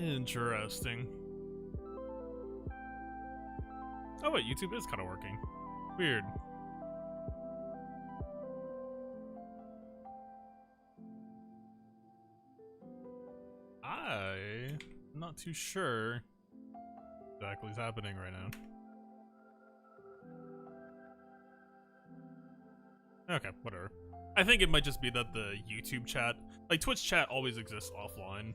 Interesting. Oh wait, YouTube is kind of working. Weird. I'm not too sure exactly what's happening right now. Okay, whatever. I think it might just be that the YouTube chat, like Twitch chat always exists offline,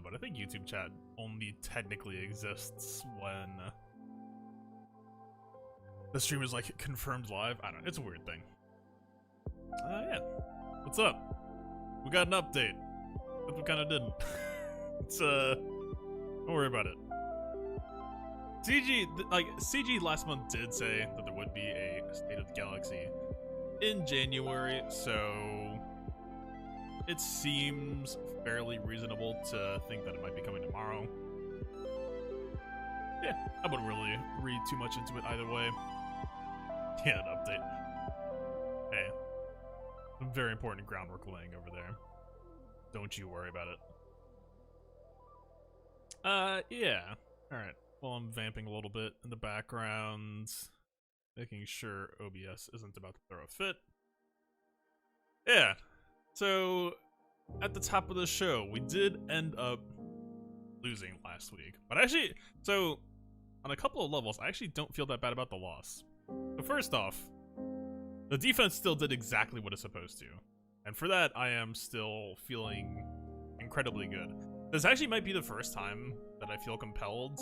but I think YouTube chat only technically exists when the stream is like confirmed live. I don't know, it's a weird thing. Yeah. What's up? We got an update. But we kind of didn't. It's, don't worry about it. CG last month did say that there would be a State of the Galaxy in January, so it seems fairly reasonable to think that it might be coming tomorrow. Yeah, I wouldn't really read too much into it either way. Yeah, an update. Hey, some very important groundwork laying over there. Don't you worry about it. Yeah. Alright. Well, I'm vamping a little bit in the background, making sure OBS isn't about to throw a fit. Yeah. So, at the top of the show, we did end up losing last week. But actually, so, on a couple of levels, I actually don't feel that bad about the loss. So first off, the defense still did exactly what it's supposed to. And for that, I am still feeling incredibly good. This actually might be the first time that I feel compelled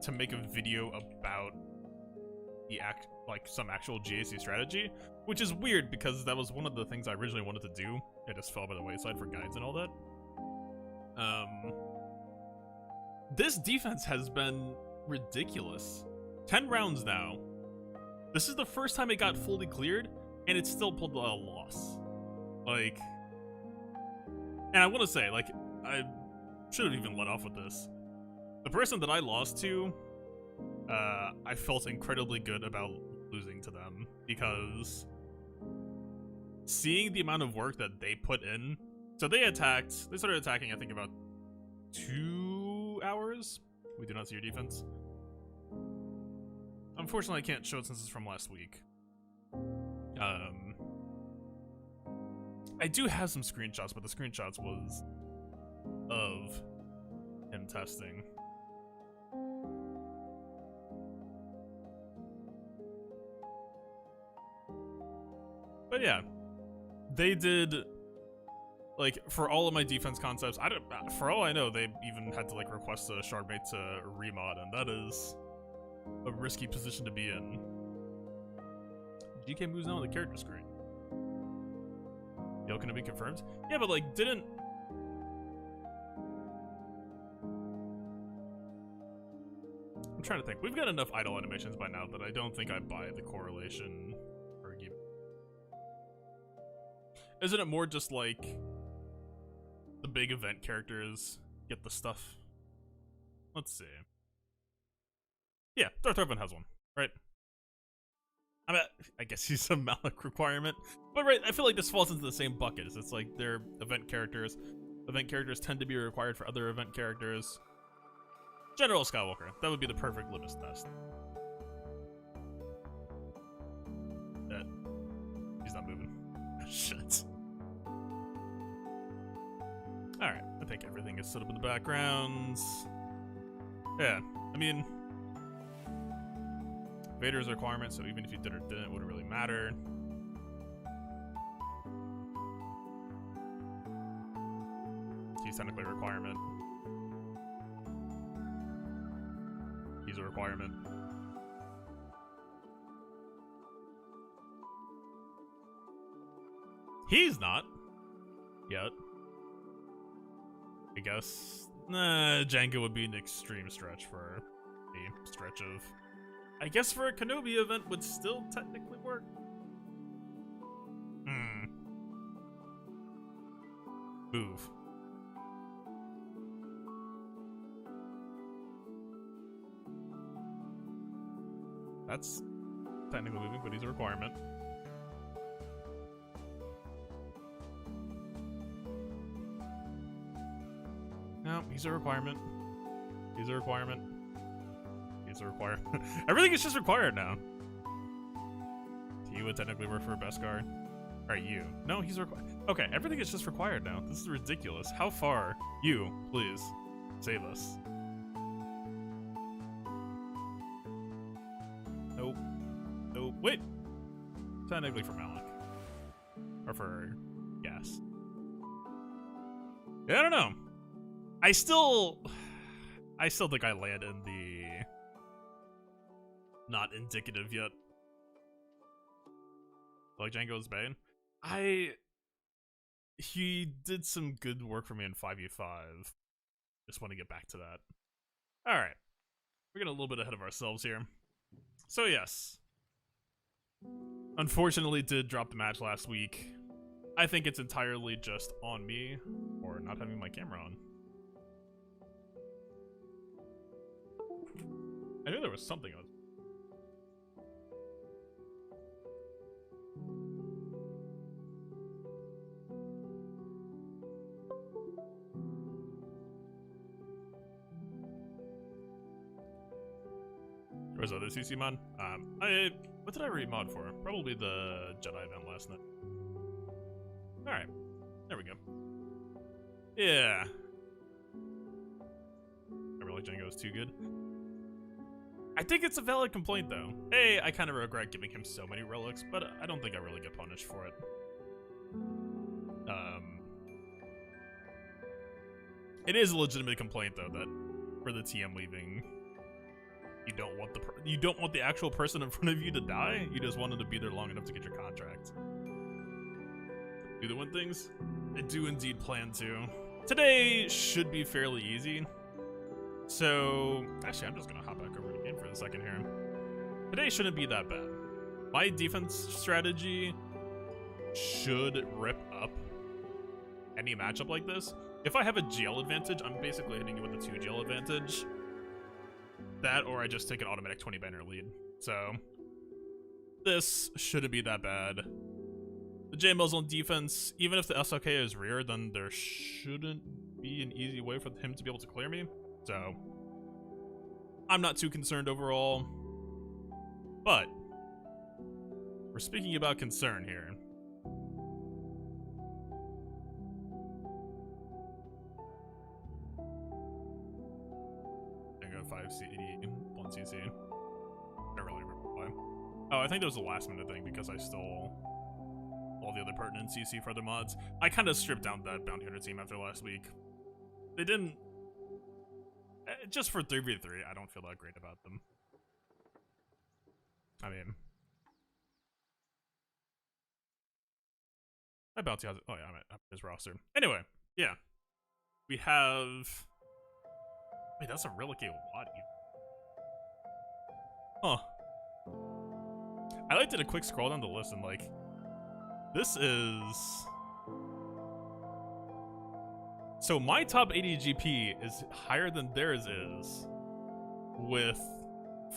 to make a video about the some actual GAC strategy, which is weird because that was one of the things I originally wanted to do. It just fell by the wayside for guides and all that. This defense has been ridiculous. 10 rounds now. This is the first time it got fully cleared, and it still pulled a loss. Like, and I want to say, like, I should have even let off with this. The person that I lost to, I felt incredibly good about losing to them, because seeing the amount of work that they put in, so they started attacking, I think, about 2 hours. We do not see your defense. Unfortunately, I can't show it since it's from last week. I do have some screenshots, but the screenshots was of him testing. But yeah, they did, like, for all of my defense concepts, for all I know, they even had to, like, request a shardmate to remod, and that is a risky position to be in. GK moves now on the character screen. Yo, can it be confirmed? Yeah, but like, didn't... I'm trying to think. We've got enough idle animations by now that I don't think I buy the correlation argument. Isn't it more just like the big event characters get the stuff? Let's see. Yeah, Darth Revan has one, right? I guess he's a Malak requirement. But right, I feel like this falls into the same bucket. It's like they're event characters. Event characters tend to be required for other event characters. General Skywalker, that would be the perfect litmus test. He's not moving. Shit. Alright, I think everything is set up in the background. Yeah, I mean, Vader's a requirement, so even if you did or didn't, it wouldn't really matter. He's technically a requirement. He's a requirement. He's not. Yet. I guess. Nah, Jango would be an extreme stretch for a stretch of... I guess for a Kenobi event would still technically work. Move. That's technically moving, but he's a requirement. No, He's a requirement. He's a requirement. He's a requirement. Everything is just required now. He would technically work for a Beskar. Or you. No, he's required. Okay, everything is just required now. This is ridiculous. How far? You, please. Save us. Nope. Nope. Wait. Technically for Malik. Or for Gas. Yeah, I don't know. I still think I land in the not indicative yet. Like Django's Bane. He did some good work for me in 5v5. Just want to get back to that. Alright. We're getting a little bit ahead of ourselves here. So yes. Unfortunately did drop the match last week. I think it's entirely just on me, or not having my camera on. I knew there was something else. Where's the other CC mod? What did I remod for? Probably the Jedi event last night. Alright. There we go. Yeah. I really think Django is too good. I think it's a valid complaint, though. Hey, I kind of regret giving him so many relics, but I don't think I really get punished for it. It is a legitimate complaint, though, that for the TM leaving, you don't want the actual person in front of you to die. You just want them to be there long enough to get your contract. Do the win things? I do indeed plan to. Today should be fairly easy. So, actually, I'm just gonna hop back over the game for a second here. Today shouldn't be that bad. My defense strategy should rip up any matchup like this. If I have a GL advantage, I'm basically hitting you with a 2 GL advantage. That, or I just take an automatic 20 banner lead. So, this shouldn't be that bad. The JML's on defense, even if the SLK is rear, then there shouldn't be an easy way for him to be able to clear me. So, I'm not too concerned overall. But, we're speaking about concern here. I go 5 CD, 1 CC. I don't really remember why. Oh, I think that was the last minute thing because I stole all the other pertinent CC for other mods. I kind of stripped down that Bounty Hunter team after last week. They didn't... Just for 3v3, I don't feel that great about them. I mean... My bounty has... Oh yeah, I'm at his roster. Anyway, yeah. We have... Wait, that's a relic a lot even. Huh. I like did a quick scroll down the list and like... This is... So my top 80 GP is higher than theirs is with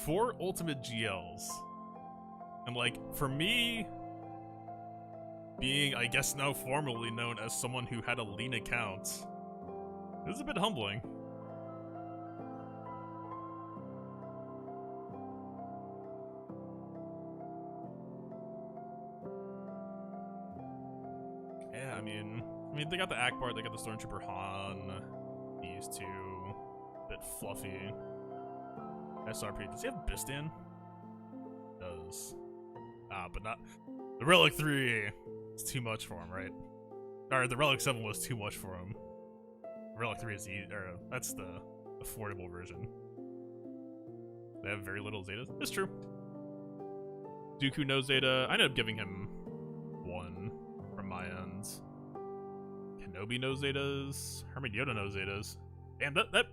4 ultimate GLs. And like, for me, being, I guess now formally known as someone who had a lean account, this is a bit humbling. Yeah, I mean, they got the Akbar, they got the Stormtrooper Han, these two, a bit fluffy. SRP, does he have Bistan? Does. But not, the Relic 3 is too much for him, right? Or the Relic 7 was too much for him. The Relic 3 is that's the affordable version. They have very little Zeta. It's true. Dooku knows Zeta. I ended up giving him 1 from my end. Kenobi knows Zetas. Herman Yoda knows Zetas. Damn, that...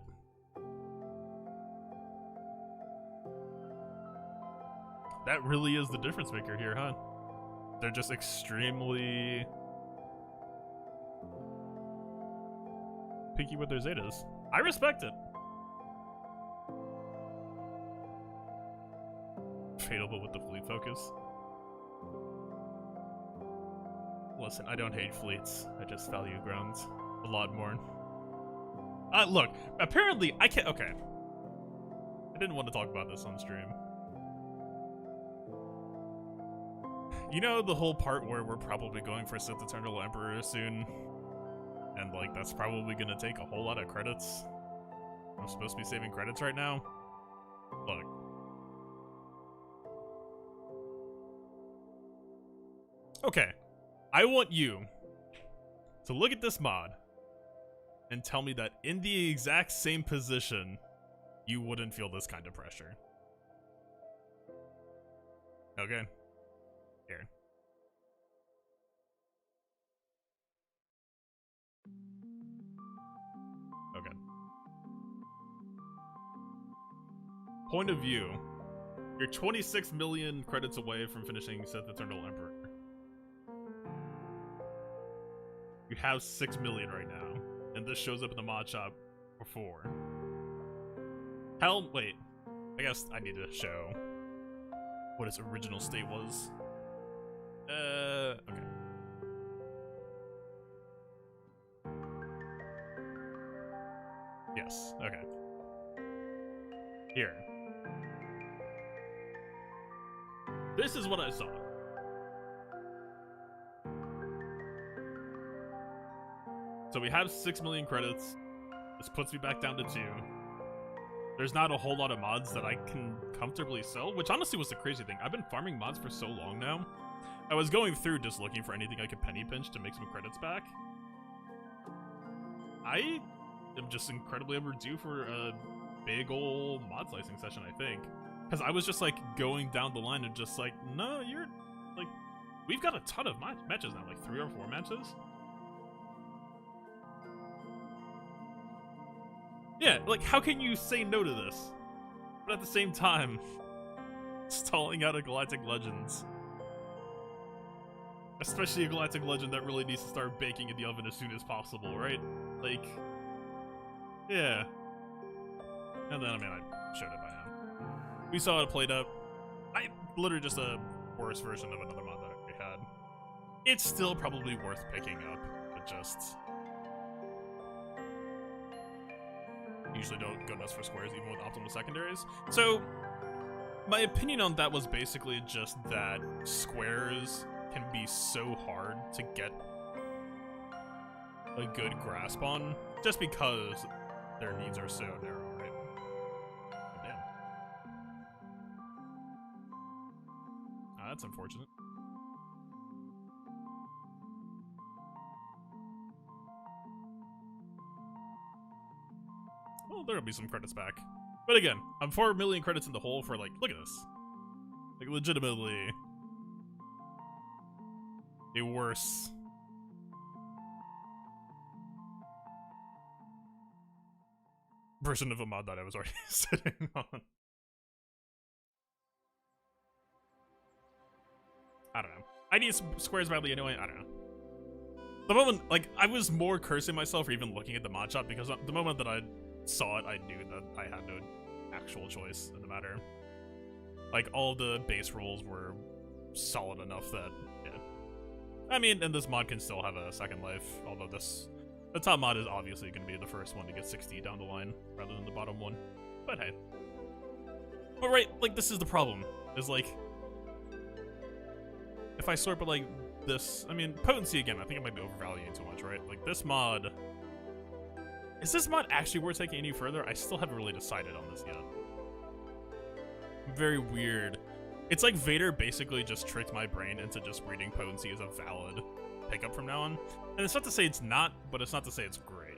That really is the difference maker here, huh? They're just extremely... picky with their Zetas. I respect it. Fatal, but with the fleet focus. Listen, I don't hate fleets. I just value grounds a lot more. Look, apparently I can't. Okay. I didn't want to talk about this on stream. You know the whole part where we're probably going for Sith Eternal Emperor soon? And, like, that's probably gonna take a whole lot of credits. I'm supposed to be saving credits right now? Look. Okay. I want you to look at this mod and tell me that in the exact same position, you wouldn't feel this kind of pressure. Okay. Here. Okay. Point of view. You're 26 million credits away from finishing Sith Eternal Emperor. You have 6 million right now, and this shows up in the mod shop before. Hell, wait. I guess I need to show what its original state was. Okay. Yes, okay. Here. This is what I saw. So we have 6 million credits. This puts me back down to 2. There's not a whole lot of mods that I can comfortably sell, which honestly was the crazy thing. I've been farming mods for so long now. I was going through just looking for anything I could penny pinch to make some credits back. I am just incredibly overdue for a big ol' mod slicing session, I think. Because I was just like going down the line and just like, no, you're like, we've got a ton of matches now, like 3 or 4 matches. Yeah, like, how can you say no to this? But at the same time, stalling out a Galactic Legends. Especially a Galactic Legend that really needs to start baking in the oven as soon as possible, right? Like, yeah. And then, I mean, I showed it by now. We saw it played up. Literally just a worse version of another mod that we had. It's still probably worth picking up, but just... usually don't go nuts for squares even with optimal secondaries. So my opinion on that was basically just that squares can be so hard to get a good grasp on just because their needs are so narrow, right? Oh, damn. Oh, that's unfortunate. Well, there'll be some credits back. But again, I'm 4 million credits in the hole for, like, look at this. Like, legitimately a worse version of a mod that I was already sitting on. I don't know. I need squares badly anyway, I don't know. The moment, like, I was more cursing myself for even looking at the mod shop because the moment that I saw it, I knew that I had no actual choice in the matter. Like, all the base rolls were solid enough that, yeah. I mean, and this mod can still have a second life, although the top mod is obviously going to be the first one to get 60 down the line, rather than the bottom one. But hey. But right, like, this is the problem, is like, if I sort of like this, I mean, potency again, I think I might be overvaluing too much, right? Like, this mod... Is this mod actually worth taking any further? I still haven't really decided on this yet. Very weird. It's like Vader basically just tricked my brain into just reading potency as a valid pickup from now on. And it's not to say it's not, but it's not to say it's great.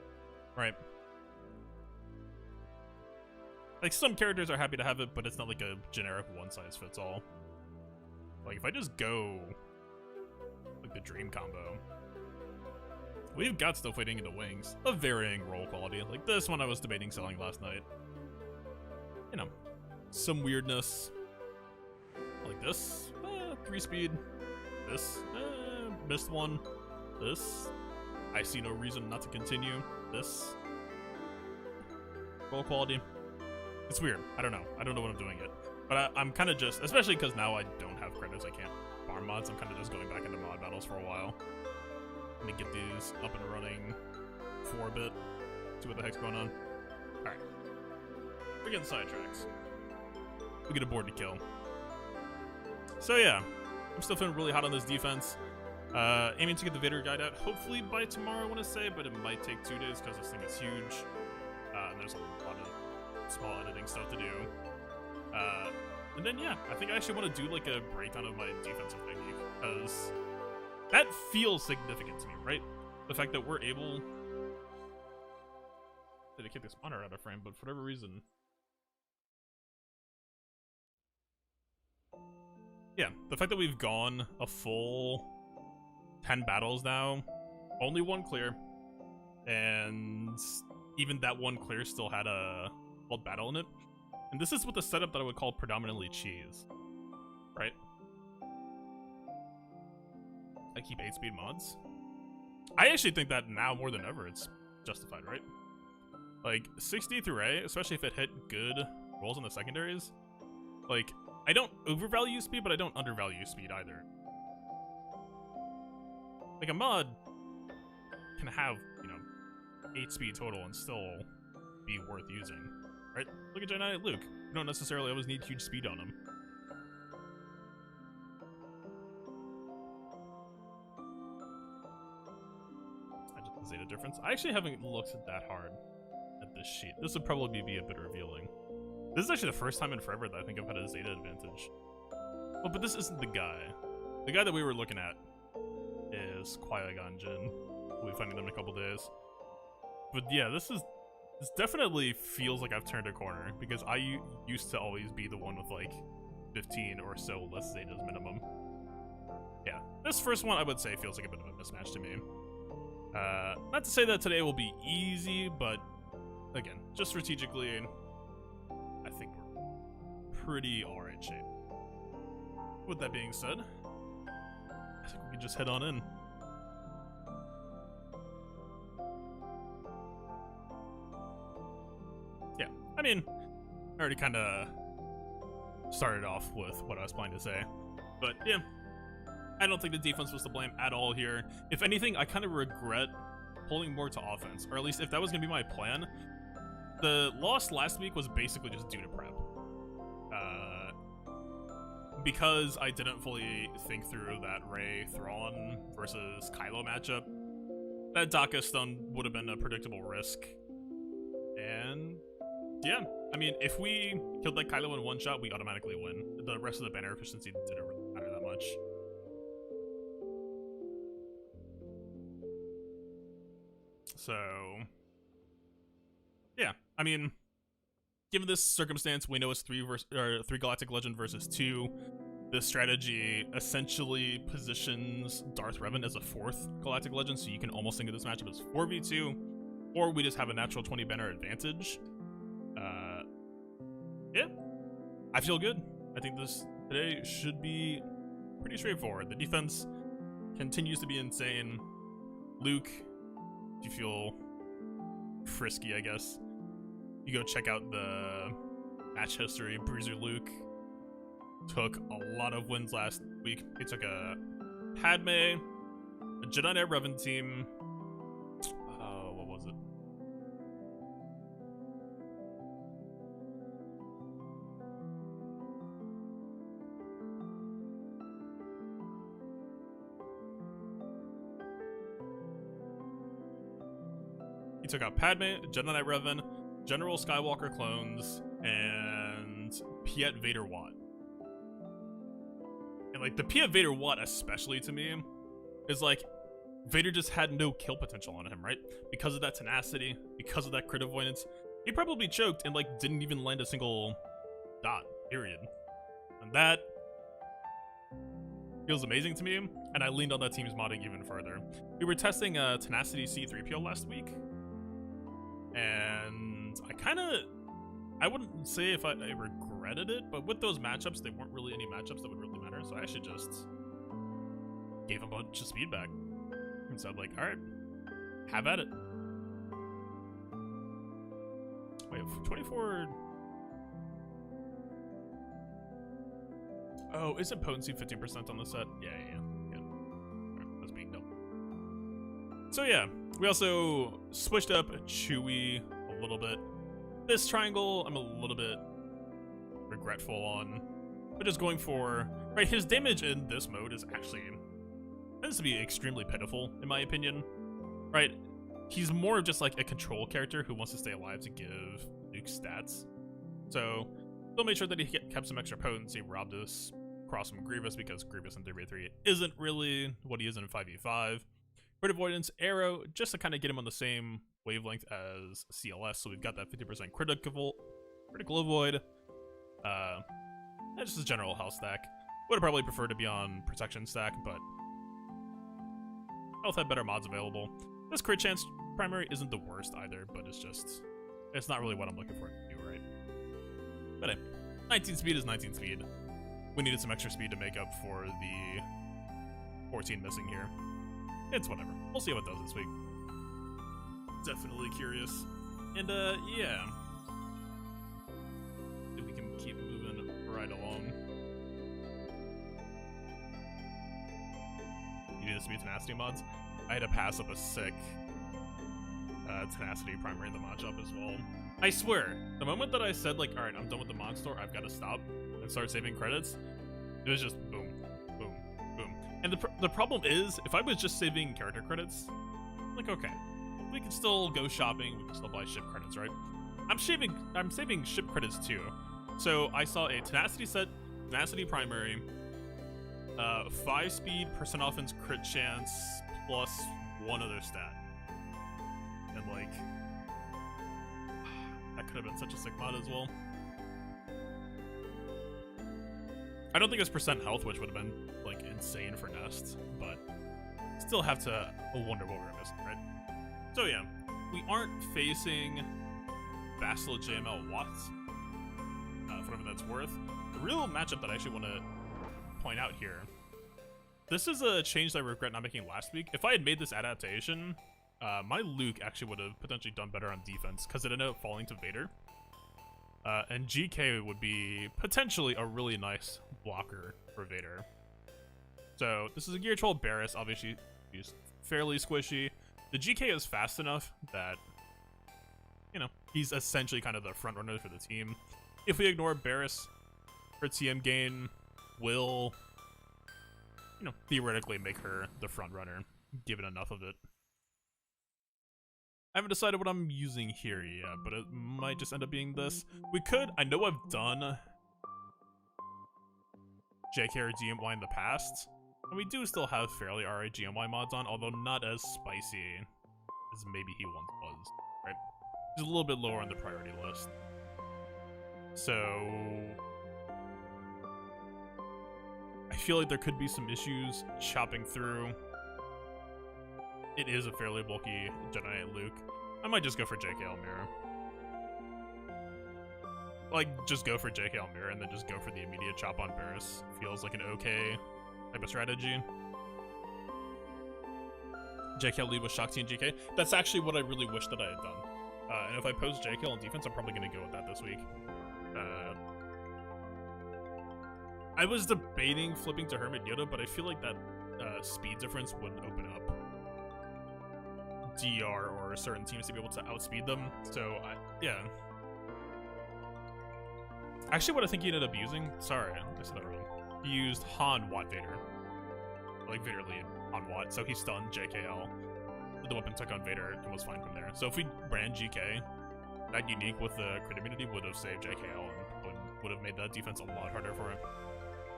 Right? Like, some characters are happy to have it, but it's not like a generic one-size-fits-all. Like, if I just go... like the Dream combo... we've got stuff waiting in the wings of varying roll quality. Like this one I was debating selling last night. You know, some weirdness. Like this, 3-speed. This, missed one. This, I see no reason not to continue. This, roll quality. It's weird. I don't know. I don't know what I'm doing yet. But I'm kind of just, especially because now I don't have credits. I can't farm mods. I'm kind of just going back into mod battles for a while. Let me get these up and running for a bit. See what the heck's going on. Alright. We're getting sidetracked. We get a board to kill. So yeah, I'm still feeling really hot on this defense. Aiming to get the Vader guide out hopefully by tomorrow, I want to say, but it might take 2 days because this thing is huge. And there's a lot of small editing stuff to do. And then yeah, I think I actually want to do like a breakdown of my defensive technique, because that feels significant to me, right? The fact that we're able to kick this monitor out of frame, but for whatever reason. Yeah, the fact that we've gone a full 10 battles now, only 1 clear, and even that 1 clear still had a old battle in it. And this is with the setup that I would call predominantly cheese, right? I keep 8-speed mods. I actually think that now more than ever it's justified, right? Like 60 through A, especially if it hit good rolls in the secondaries. Like, I don't overvalue speed, but I don't undervalue speed either. Like a mod can have, you know, 8 speed total and still be worth using, right? Look at Jedi Luke. You don't necessarily always need huge speed on him. I just Zeta difference. I actually haven't looked that hard at this sheet. This would probably be a bit revealing. This is actually the first time in forever that I think I've had a Zeta advantage. Well, but this isn't the guy. The guy that we were looking at is Qui-Gon Jinn. We'll be finding them in a couple days. But yeah, this definitely feels like I've turned a corner, because I used to always be the one with like 15 or so less Zetas minimum. Yeah, this first one I would say feels like a bit of a mismatch to me. Not to say that today will be easy, but again, just strategically, I think we're pretty alright shape. With that being said, I think we can just head on in. Yeah, I mean, I already kind of started off with what I was planning to say, but yeah, I don't think the defense was to blame at all here. If anything, I kind of regret pulling more to offense, or at least if that was going to be my plan. The loss last week was basically just due to prep. Because I didn't fully think through that Rey Thrawn versus Kylo matchup, that Daka stun would have been a predictable risk. And yeah, I mean, if we killed that Kylo in one shot, we automatically win. The rest of the banner efficiency didn't really matter that much. So yeah, I mean, given this circumstance, we know it's 3 Galactic Legend versus 2. This strategy essentially positions Darth Revan as a 4th Galactic Legend, so you can almost think of this matchup as 4v2, or we just have a natural 20 banner advantage. Yeah, I feel good. I think this today should be pretty straightforward. The defense continues to be insane. Luke, if you feel frisky, I guess, you go check out the match history. Bruiser Luke took a lot of wins last week. He took a Padme, a Jedi Knight Revan team. What was it? He took out Padme, Jedi Knight Revan, General Skywalker clones, and Piet Vader Watt. And like the Piet Vader Watt, especially to me, is like Vader just had no kill potential on him, right? Because of that tenacity, because of that crit avoidance, he probably choked and like didn't even land a single dot, period. And that feels amazing to me, and I leaned on that team's modding even further. We were testing Tenacity C3PO last week, and I wouldn't say if I regretted it, but with those matchups, they weren't really any matchups that would really matter, so I actually just gave him a bunch of speed back. And so I'm like, alright, have at it. Wait, 24... Oh, isn't potency 15% on the set? Yeah. Right, that's being dumb. So yeah, we also switched up Chewie a little bit. This triangle, I'm a little bit regretful on, but just going for, right, his damage in this mode is actually, tends to be extremely pitiful, in my opinion, right? He's more of just like a control character who wants to stay alive to give Luke stats. So, still made sure that he kept some extra potency, robbed us across from Grievous, because Grievous in 3v3 isn't really what he is in 5v5. Crit avoidance, arrow, just to kind of get him on the same wavelength as CLS, so we've got that 50% critical avoid. And just a general health stack. Would have probably preferred to be on protection stack, but health had better mods available. This crit chance primary isn't the worst either, but it's not really what I'm looking for to do, right? But hey, 19 speed is 19 speed. We needed some extra speed to make up for the 14 missing here. It's whatever. We'll see how it does this week. Definitely curious. And yeah. If we can keep moving right along. You need to speed tenacity mods. I had to pass up a sick tenacity primary in the mod shop as well. I swear, the moment that I said like, alright, I'm done with the mod store, I've got to stop and start saving credits, it was just boom, boom, boom. And the problem is, if I was just saving character credits, like, okay, we can still go shopping, we can still buy ship credits, right? I'm saving ship credits too. So I saw a tenacity set, tenacity primary, 5 speed, percent offense, crit chance, plus one other stat. And like, that could have been such a sick mod as well. I don't think it's percent health, which would have been like insane for Nest, but still have to wonder what we're missing, right? So yeah, we aren't facing Vassal JML Watts, for whatever that's worth. The real matchup that I actually want to point out here, this is a change that I regret not making last week. If I had made this adaptation, my Luke actually would have potentially done better on defense, because it ended up falling to Vader. And GK would be potentially a really nice blocker for Vader. So this is a Gear 12 Barris, obviously he's fairly squishy. The GK is fast enough that, you know, he's essentially kind of the front runner for the team. If we ignore Barris, her TM gain will, you know, theoretically make her the front runner, given enough of it. I haven't decided what I'm using here yet, but it might just end up being this. We could, I know I've done JK or GMY in the past, and we do still have fairly alright GMY mods on, although not as spicy as maybe he once was, right? He's a little bit lower on the priority list. So I feel like there could be some issues chopping through. It is a fairly bulky Jedi Knight Luke. I might just go for JK Almira. Like, just go for JK Almira and then just go for the immediate chop on Barris. Feels like an okay type of strategy. JK lead with Shakti and GK. That's actually what I really wish that I had done. And if I post JK on defense, I'm probably going to go with that this week. I was debating flipping to Hermit Yoda, but I feel like that speed difference would open up DR or certain teams to be able to outspeed them. So, yeah. Actually, what I think he ended up using, sorry, I said that wrong. He used Han Watt Vader. Like Vader lead on Watt, so he stunned JKL. The weapon took on Vader and was fine from there. So if we ran GK, that unique with the crit immunity would have saved JKL and would have made that defense a lot harder for him.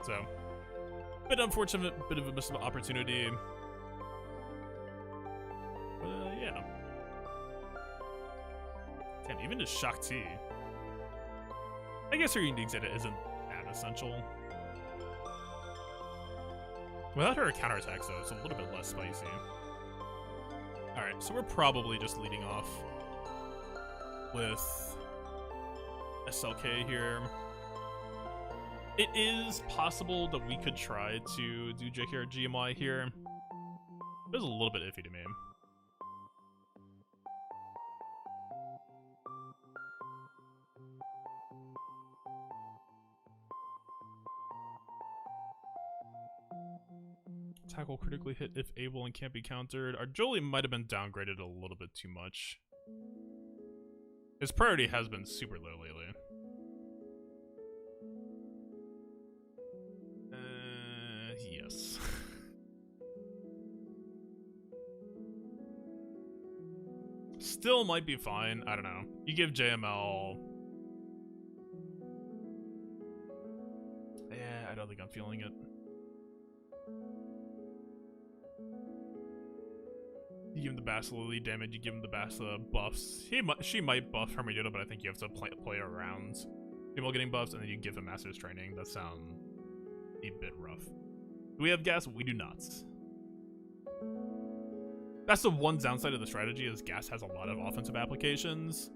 So, bit unfortunate, bit of a missed opportunity. Yeah. Damn, even just Shakti. I guess her unique Zeta isn't that essential. Without her counterattacks, though, it's a little bit less spicy. Alright, so we're probably just leading off with SLK here. It is possible that we could try to do JK or GMY here. It was a little bit iffy to me. attack will critically hit if able and can't be countered. Our Jolie might have been downgraded a little bit too much. His priority has been super low lately. Yes. Still might be fine. I don't know. You give JML... Yeah, I don't think I'm feeling it. You give him the Basilisk damage, you give him the Bassa buffs. She might buff Hermione, but I think you have to play around people getting buffs, and then you give him Master's Training. That sounds a bit rough. Do we have gas? We do not. That's the one downside of the strategy, is gas has a lot of offensive applications.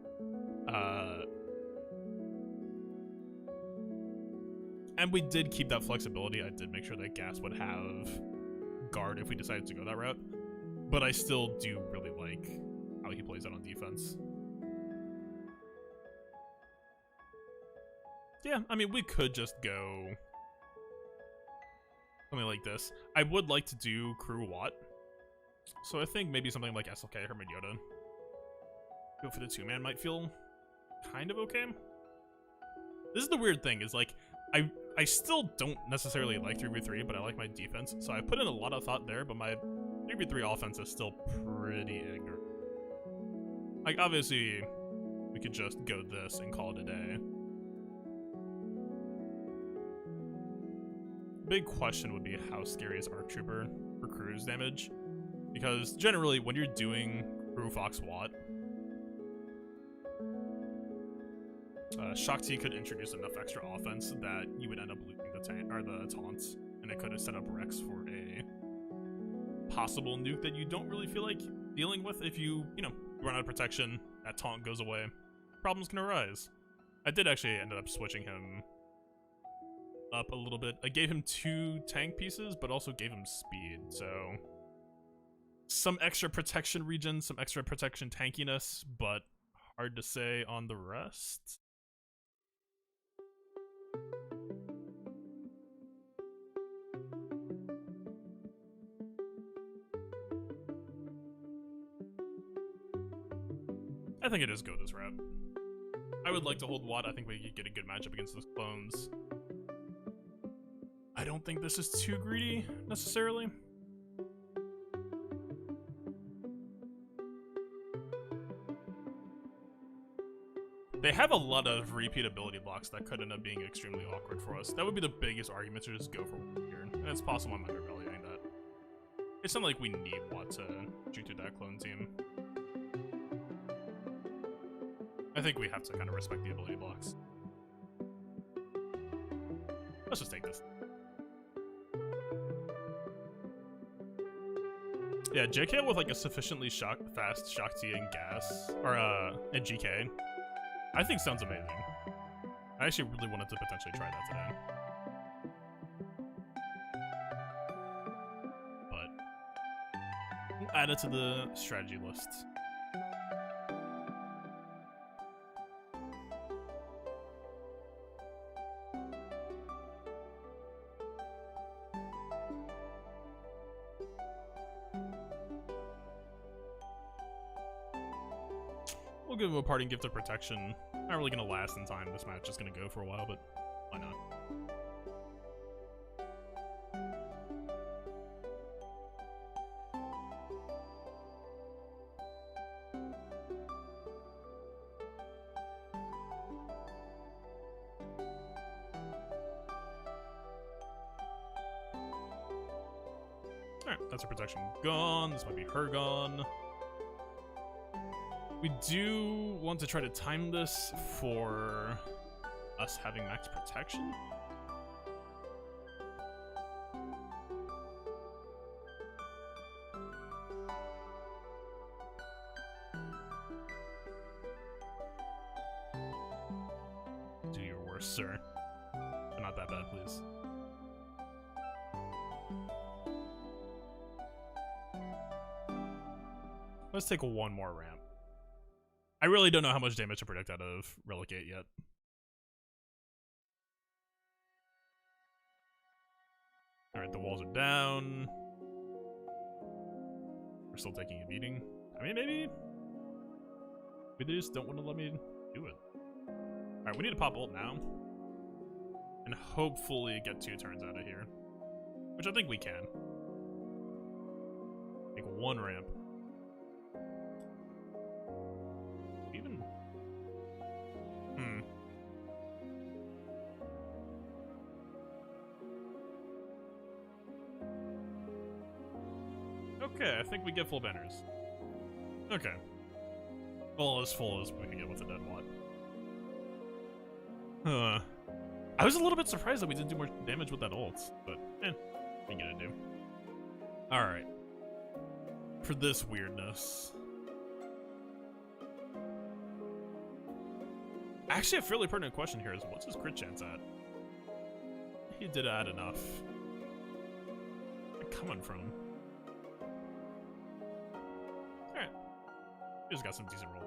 And we did keep that flexibility. I did make sure that gas would have guard if we decided to go that route. But I still do really like how he plays out on defense. Yeah, I mean, we could just go something like this. I would like to do Crew Watt. So I think maybe something like SLK or Yoda. Go for the 2-man might feel kind of okay. This is the weird thing, is like, I still don't necessarily like 3v3, but I like my defense. So I put in a lot of thought there, but my 3v3 offense is still pretty ignorant. Like, obviously, we could just go this and call it a day. Big question would be, how scary is Arc Trooper for cruise damage? Because generally, when you're doing Crew Fox Watt, Shakti could introduce enough extra offense that you would end up losing the taunts, and it could have set up Rex for a possible nuke that you don't really feel like dealing with. If you run out of protection, that taunt goes away, problems can arise. I did actually end up switching him up a little bit. I gave him 2 tank pieces, but also gave him speed, so some extra protection regen, some extra protection tankiness, but hard to say on the rest. I think it is go this route. I would like to hold Watt. I think we could get a good matchup against those clones. I don't think this is too greedy, necessarily. They have a lot of repeatability blocks that could end up being extremely awkward for us. That would be the biggest argument to just go for one here. And it's possible I'm undervaluing that. It's not like we need Watt to shoot to that clone team. I think we have to kind of respect the ability blocks. Let's just take this. Yeah, JK with like a sufficiently fast Shakti and gas, or and GK, I think sounds amazing. I actually really wanted to potentially try that today. But we'll add it to the strategy list. We'll give him a parting gift of protection. Not really gonna last in time. This match is gonna go for a while, but why not? Alright, that's her protection gone. This might be her gone. We do want to try to time this for us having max protection. Do your worst, sir. But not that bad, please. Let's take one more ramp. I really don't know how much damage to predict out of Relegate yet. Alright, the walls are down. still taking a beating. I mean, maybe they just don't want to let me do it. Alright, we need to pop ult now. And hopefully get 2 turns out of here. Which I think we can. Take 1 ramp. Even... Okay, I think we get full banners. Okay. Well, as full as we can get with the dead watt. I was a little bit surprised that we didn't do more damage with that ult, but what are you gonna do? Alright. For this weirdness. Actually, a fairly pertinent question here is, what's his crit chance at? He did add enough. Where's it coming from? Alright. He just got some decent roll.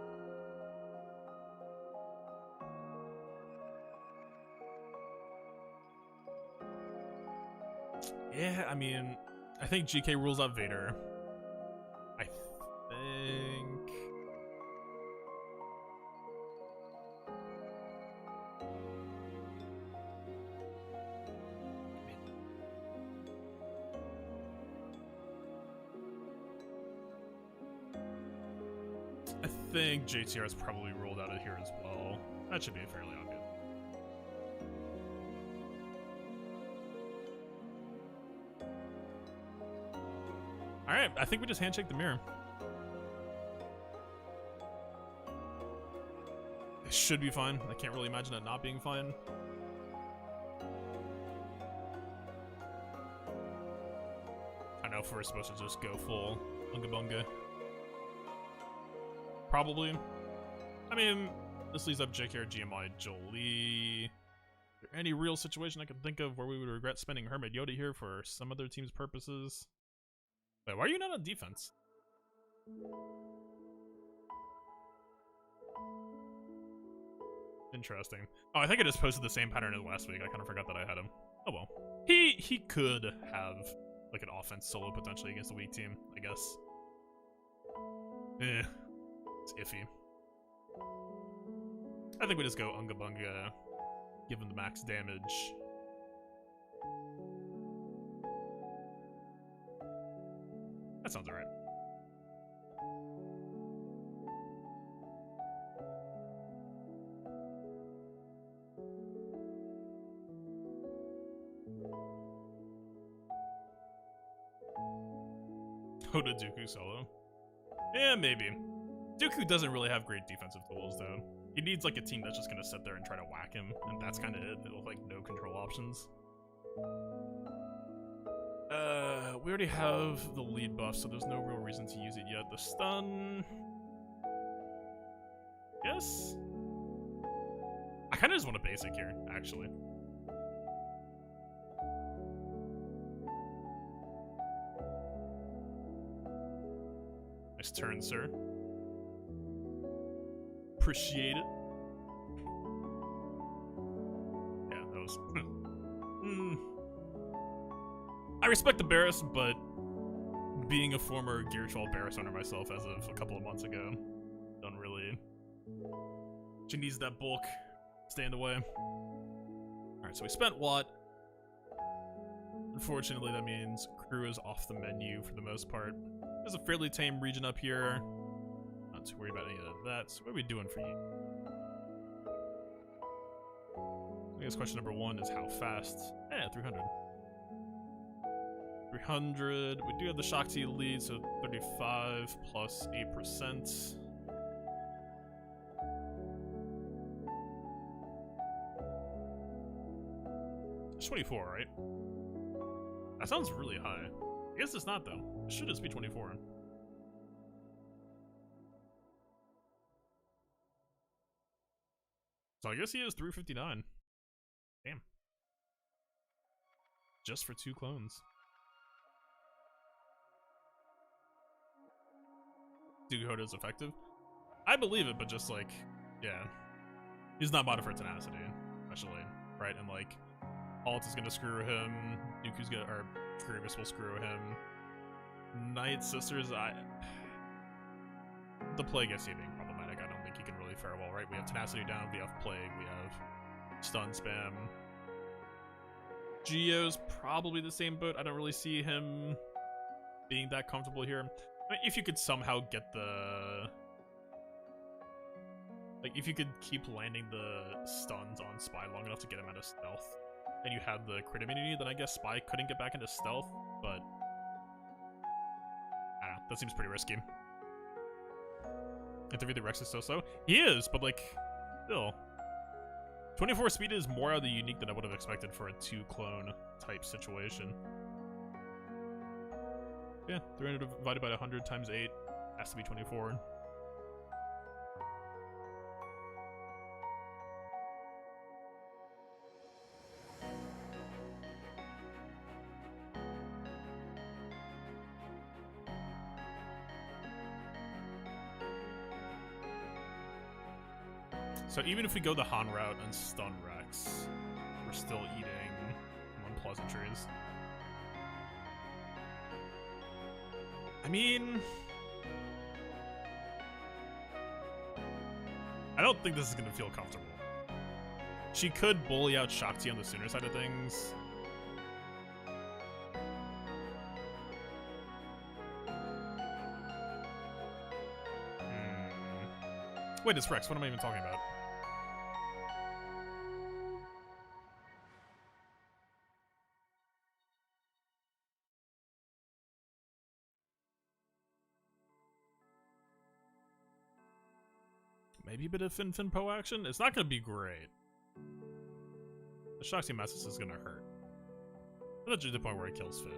Yeah, I mean, I think GK rules out Vader. I think... I think JTR is probably rolled out of here as well. That should be fairly obvious. Alright, I think we just handshake the mirror. It should be fine. I can't really imagine it not being fine. I know if we're supposed to just go full Unga Bunga. Probably. I mean, this leaves up JKR, GMI, Jolie. Is there any real situation I can think of where we would regret spending Hermit Yoda here for some other team's purposes? Wait, why are you not on defense? Interesting. Oh, I think I just posted the same pattern as last week. I kind of forgot that I had him. Oh well. He could have like an offense solo potentially against a weak team, I guess. It's iffy. I think we just go Unga Bunga, give him the max damage. That sounds alright. Hoda Dooku solo? Yeah, maybe. Dooku doesn't really have great defensive tools, though. He needs like a team that's just gonna sit there and try to whack him, and that's kind of it. With like no control options. We already have the lead buff, so there's no real reason to use it yet. The stun... Yes? I kind of just want a basic here, actually. Nice turn, sir. Appreciate it. Yeah, that was... I respect the Barris, but being a former Gear 12 Barris owner myself as of a couple of months ago, don't really... She needs that bulk. Stay in the way. Alright, so we spent Watt. Unfortunately, that means crew is off the menu for the most part. There's a fairly tame region up here. Not too worried about any of that. So what are we doing for you? I guess question number 1 is how fast? 300. 300. We do have the Shakti lead, so 35 plus 8%. It's 24, right? That sounds really high. I guess it's not, though. It should just be 24. So I guess he has 359. Damn. Just for 2 clones. Dooku Hoda is effective? I believe it, but just like, yeah. He's not modded for tenacity, especially, right? And like, Alt is gonna screw him, Dooku's gonna, or Grievous will screw him. Night Sisters, the Plague I see being problematic. I don't think he can really fare well, right? We have Tenacity down, we have Plague, we have Stun Spam. Geo's probably the same boat. I don't really see him being that comfortable here. I mean, if you could somehow get the... Like, if you could keep landing the stuns on Spy long enough to get him out of stealth, and you had the crit immunity, then I guess Spy couldn't get back into stealth, but... I don't know, that seems pretty risky. Interview the Rex is so slow. He is, but like, still. 24 speed is more out of the unique than I would have expected for a 2-clone type situation. Yeah, 300 divided by 100 times 8 has to be 24. So even if we go the Han route and stun Rex, we're still eating 1 pleasantries. I mean... I don't think this is going to feel comfortable. She could bully out Shakti on the sooner side of things. Wait, it's Rex. What am I even talking about? Maybe a bit of Fin Po action? It's not going to be great. The Shakti Masses is going to hurt. But that's just the point where he kills Finn.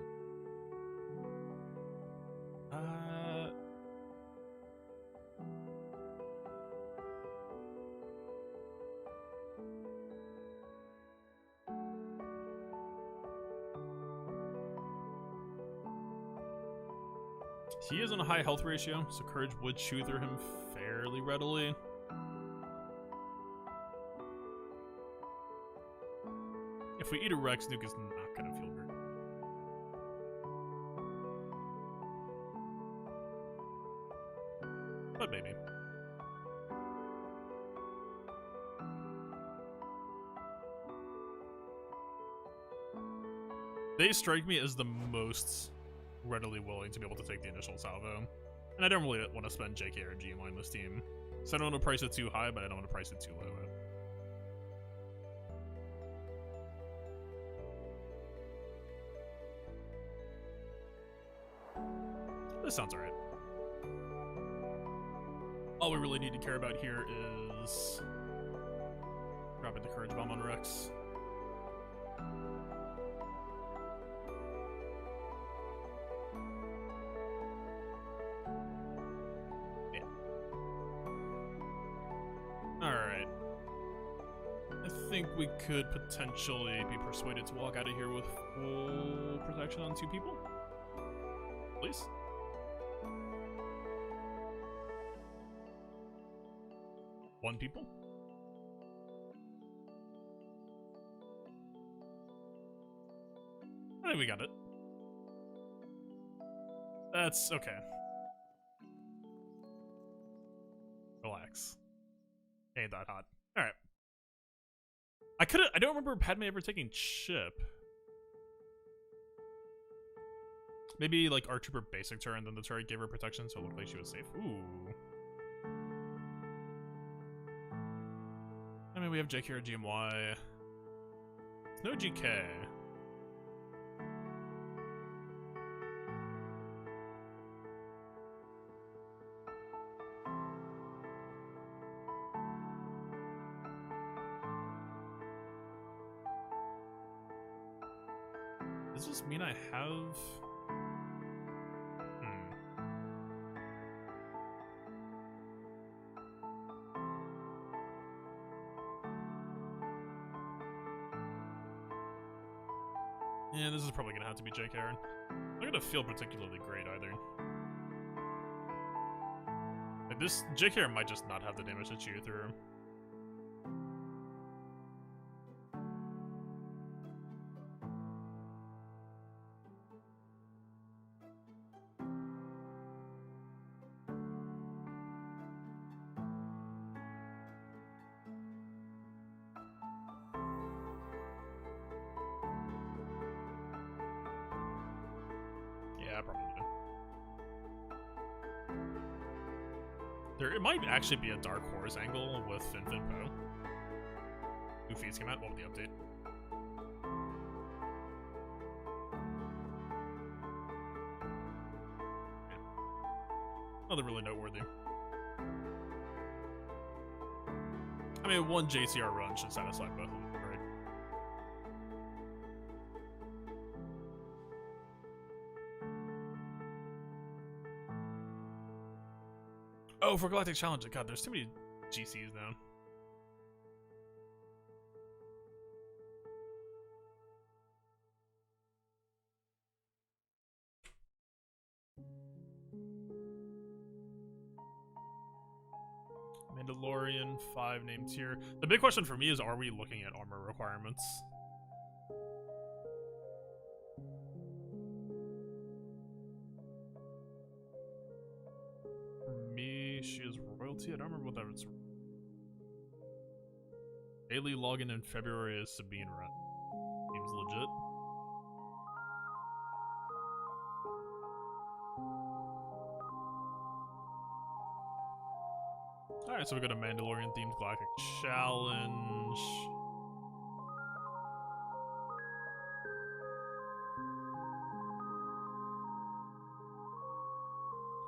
He is on a high health ratio, so Courage would chew through him fairly readily. If we eat a Rex, Nuke is not gonna feel good. But maybe. They strike me as the most readily willing to be able to take the initial salvo. And I don't really want to spend JK or GMI on this team. So I don't want to price it too high, but I don't want to price it too low. This sounds alright. All we really need to care about here is dropping the Courage Bomb on Rex. Yeah. Alright. I think we could potentially be persuaded to walk out of here with full protection on 2 people. Please? One people? I think we got it. That's okay. Relax. Ain't that hot. Alright. I don't remember Padme ever taking Chip. Maybe like our Trooper basic turn, then the turret gave her protection, so it looked like she was safe. Ooh. I mean, we have JK or GMY. No GK. Does this mean I have... Yeah, this is probably gonna have to be Jake Aaron. I'm not gonna feel particularly great either. Like this Jake Aaron might just not have the damage to chew through. Yeah, probably. It might actually be a Dark Horse angle with Fin Po. New feeds came out. What was the update? Yeah. Nothing really noteworthy. I mean, one JCR run should satisfy both of them, right? Oh, for Galactic Challenge. God, there's too many GCs now. Mandalorian 5 named tier. The big question for me is, are we looking at armor requirements? For me, she is royalty. I don't remember what that was. Daily login in February is Sabine Wren. Seems legit. Alright, so we got a Mandalorian themed Galactic Challenge.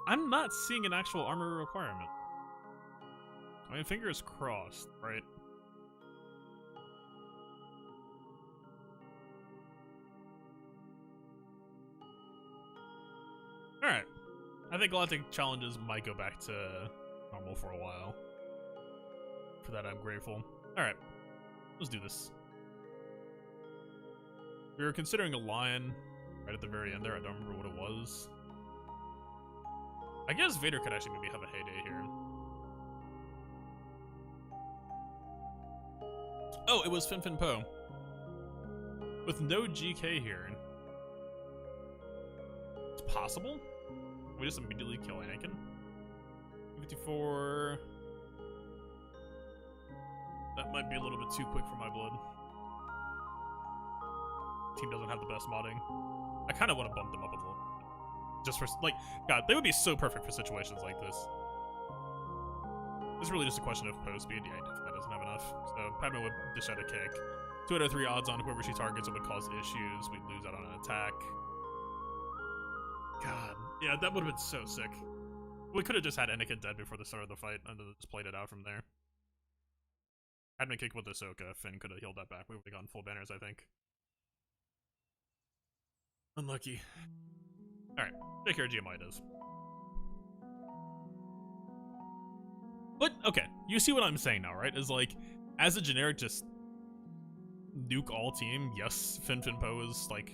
I'm not seeing an actual armor requirement. I mean, fingers crossed, right? Alright. I think Galactic Challenges might go back to normal for a while. For that, I'm grateful. Alright. Let's do this. We were considering a lion right at the very end there. I don't remember what it was. I guess Vader could actually maybe have a heyday here. Oh, it was Fin Po. With no GK here. It's possible? We just immediately kill Anakin? 54. That might be a little bit too quick for my blood. Team doesn't have the best modding. I kind of want to bump them up a little. Just for, like, God, they would be so perfect for situations like this. It's really just a question of post speed. Yeah, that doesn't have enough. So Padme would dish out a kick. 2 out of 3 odds on whoever she targets, it would cause issues. We'd lose out on an attack. God. Yeah, that would have been so sick. We could have just had Anakin dead before the start of the fight and just played it out from there. Padme kick with Ahsoka. Finn could have healed that back. We would have gone full banners, I think. Unlucky. Alright, take care of GMI does. But, okay, you see what I'm saying now, right? Is like, as a generic, just nuke all team, yes, Fin Po is, like,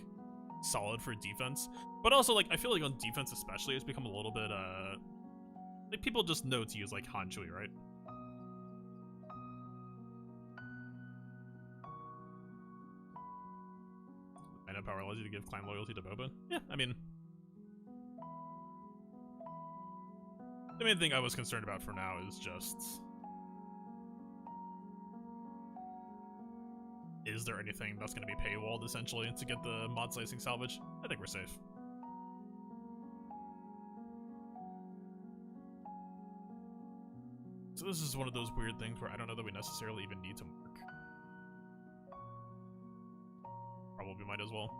solid for defense. But also, like, I feel like on defense especially, it's become a little bit, like, people just know to use, like, Han Chui, right? I know power allows you to give clan loyalty to Boba. Yeah, I mean... The main thing I was concerned about for now is just... Is there anything that's going to be paywalled, essentially, to get the mod slicing salvage? I think we're safe. So this is one of those weird things where I don't know that we necessarily even need to mark. Probably might as well.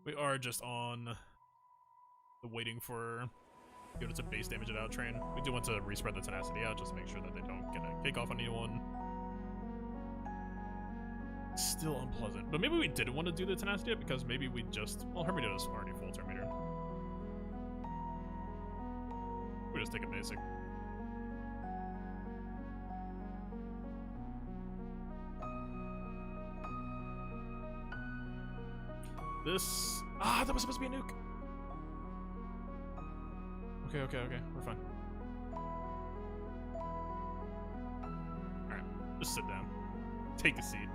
We are just on the waiting for Yoda to base damage it out train. We do want to respread the tenacity out just to make sure that they don't get a kick off on anyone. Still unpleasant. But maybe we didn't want to do the tenacity out because maybe we just... Well, Hermiona's already full Terminator. We just take a basic. This... Ah, that was supposed to be a nuke! Okay, we're fine. Alright, just sit down. Take a seat.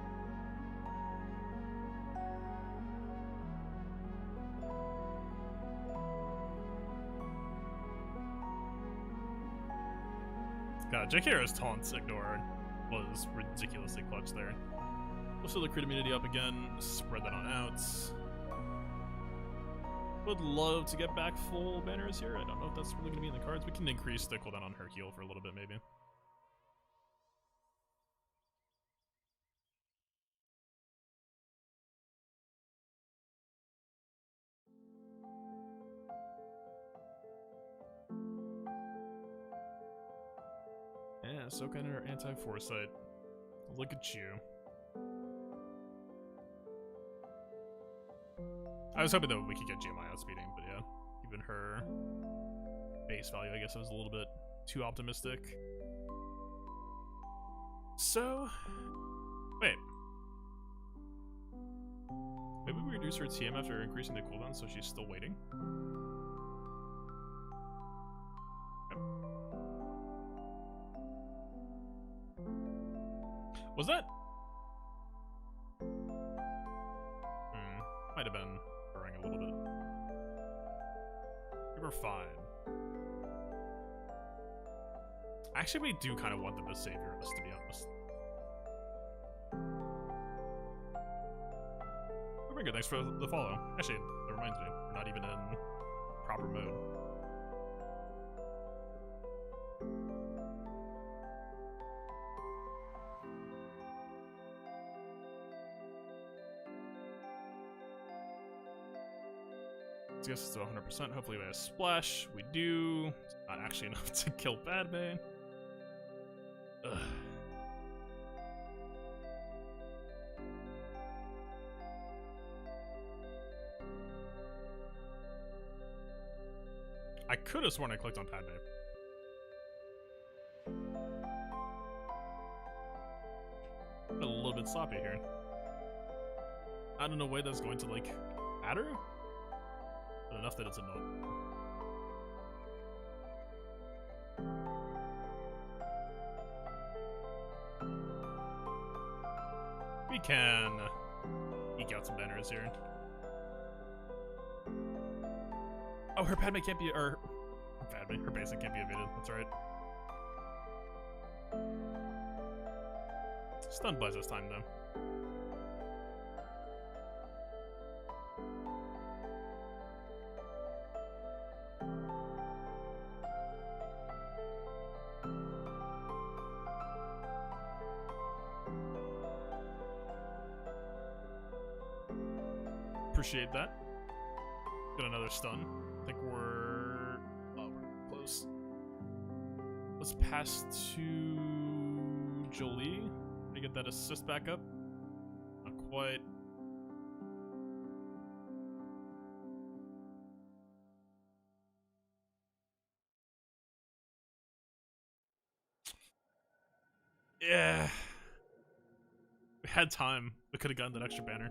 God, Jakira's taunts ignored was ridiculously clutch there. We'll fill the crit immunity up again, spread that on out. Would love to get back full banners here. I don't know if that's really going to be in the cards. We can increase the cooldown on her heal for a little bit, maybe. Yeah, Soka and her anti-foresight. Look at you. I was hoping that we could get GMI outspeeding, but yeah. Even her base value, I guess, was a little bit too optimistic. So... Wait. Maybe we reduce her TM after increasing the cooldown so she's still waiting? Okay. Was that... might have been burring a little bit. We were fine. Actually, we do kind of want them to savior us, to be honest. Oh, very good, thanks for the follow. Actually, that reminds me, we're not even in proper mode. I guess it's to 100%. Hopefully we have a splash. We do. It's not actually enough to kill Padme. Ugh. I could have sworn I clicked on Padme. I'm a little bit sloppy here. I don't know way that's going to, like, matter? But enough that it's annoying. We can eke out some banners here. Oh, her Padme can't be, or her basic can't be evaded. That's right. Stun Buzz this time, though. Appreciate that. Got another stun. I think we're close. Let's pass to Jolie to get that assist back up. Not quite. Yeah. We had time. We could have gotten that extra banner.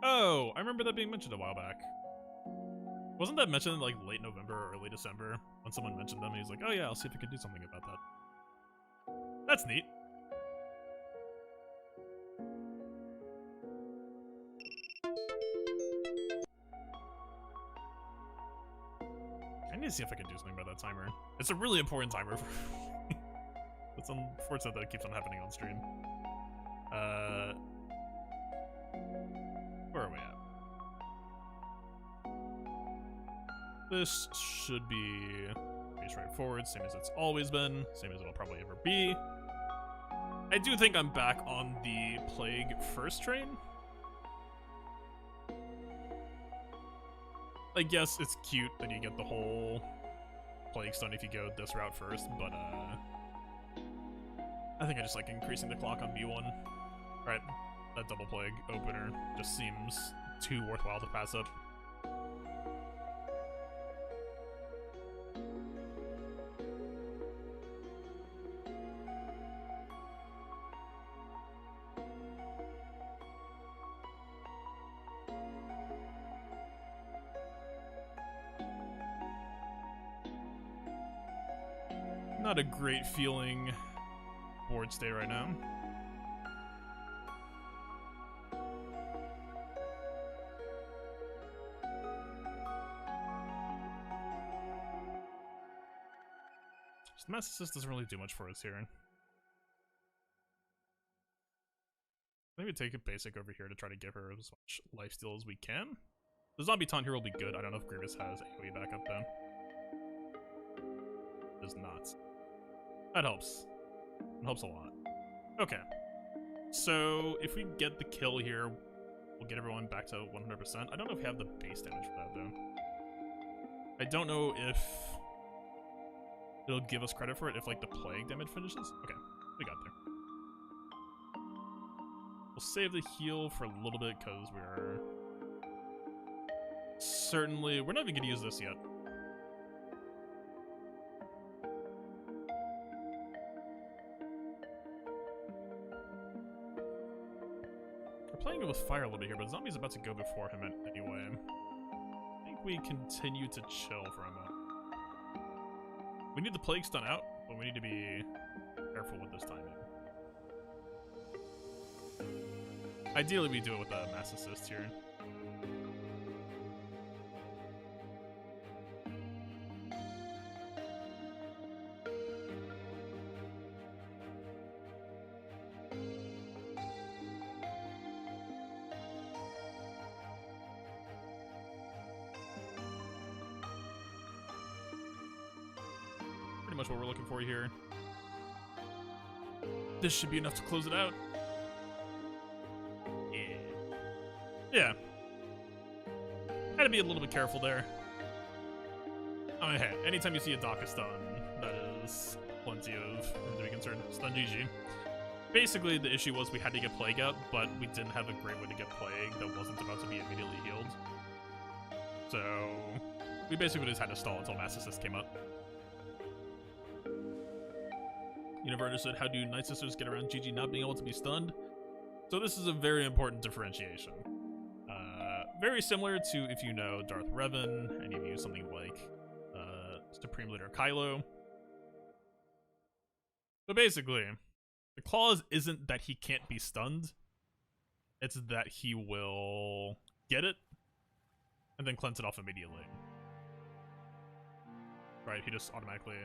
Oh, I remember that being mentioned a while back. Wasn't that mentioned in like late November or early December when someone mentioned them? He's like, oh yeah, I'll see if we can do something about that. That's neat. I need to see if I can do something about that timer. It's a really important timer. It's unfortunate that it keeps on happening on stream. Where are we at? This should be pretty straightforward, same as it's always been, same as it'll probably ever be. I do think I'm back on the Plague first train. I guess it's cute that you get the whole Plague stun if you go this route first, but I think I just like increasing the clock on B1. Alright, that double Plague opener just seems too worthwhile to pass up. Not a great feeling board state right now. The Mass Assist doesn't really do much for us here. Maybe take a basic over here to try to give her as much lifesteal as we can. The Zombie Taunt here will be good. I don't know if Grievous has AoE backup though. Does not. That helps. It helps a lot. Okay. So if we get the kill here, we'll get everyone back to 100%. I don't know if we have the base damage for that though. I don't know if it'll give us credit for it if like the plague damage finishes. Okay, we got there. We'll save the heal for a little bit because we're not even gonna use this yet. We're playing it with fire a little bit here, but Zombie's about to go before him anyway. I think we continue to chill for a moment. We need the plague stun out, but we need to be careful with this timing. Ideally, we do it with a Mass Assist here. Pretty much what we're looking for here. This should be enough to close it out. Yeah. Had to be a little bit careful there. I mean, hey, anytime you see a Daka stun, that is plenty of reason to be concerned. Stun GG. Basically, the issue was we had to get Plague out, but we didn't have a great way to get Plague that wasn't about to be immediately healed. So, we basically just had to stall until Mass Assist came up. Univerter said, how do Night Sisters get around GG not being able to be stunned? So this is a very important differentiation. Very similar to if you know Darth Revan and you use something like Supreme Leader Kylo. But basically, the clause isn't that he can't be stunned. It's that he will get it and then cleanse it off immediately. Right, he just automatically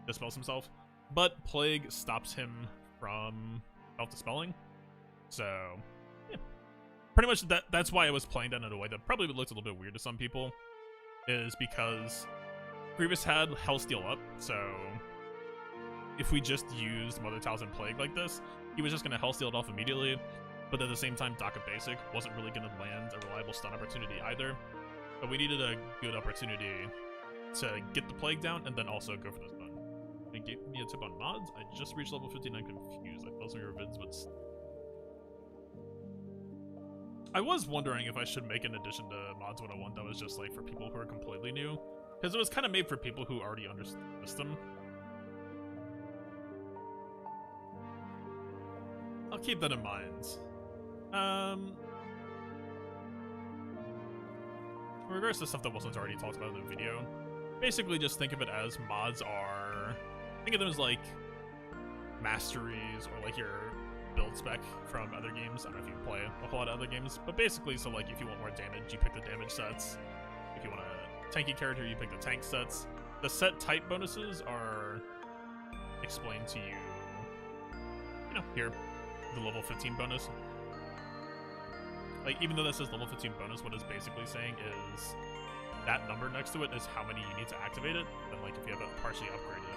dispels himself. But Plague stops him from self-dispelling. So, yeah. Pretty much that's why I was playing that in a way that probably looked a little bit weird to some people. Is because Grievous had Hellsteel up, so if we just used Mother Talzin Plague like this, he was just going to Hellsteel it off immediately. But at the same time, Daka Basic wasn't really going to land a reliable stun opportunity either. But we needed a good opportunity to get the Plague down and then also go for the stun. And gave me a tip on mods. I just reached level 59 confused. I felt some of your vids, but I was wondering if I should make an addition to Mods 101 that was just like for people who are completely new. Because it was kind of made for people who already understand the system. I'll keep that in mind. In regards to stuff that wasn't already talked about in the video, basically just think of it as mods are... Think of them as like masteries or like your build spec from other games. I don't know if you play a whole lot of other games, but basically, so like if you want more damage, you pick the damage sets. If you want a tanky character, you pick the tank sets. The set type bonuses are explained to you, you know, here, the level 15 bonus. Like, even though that says level 15 bonus, what it's basically saying is that number next to it is how many you need to activate it, and like if you have it partially upgraded.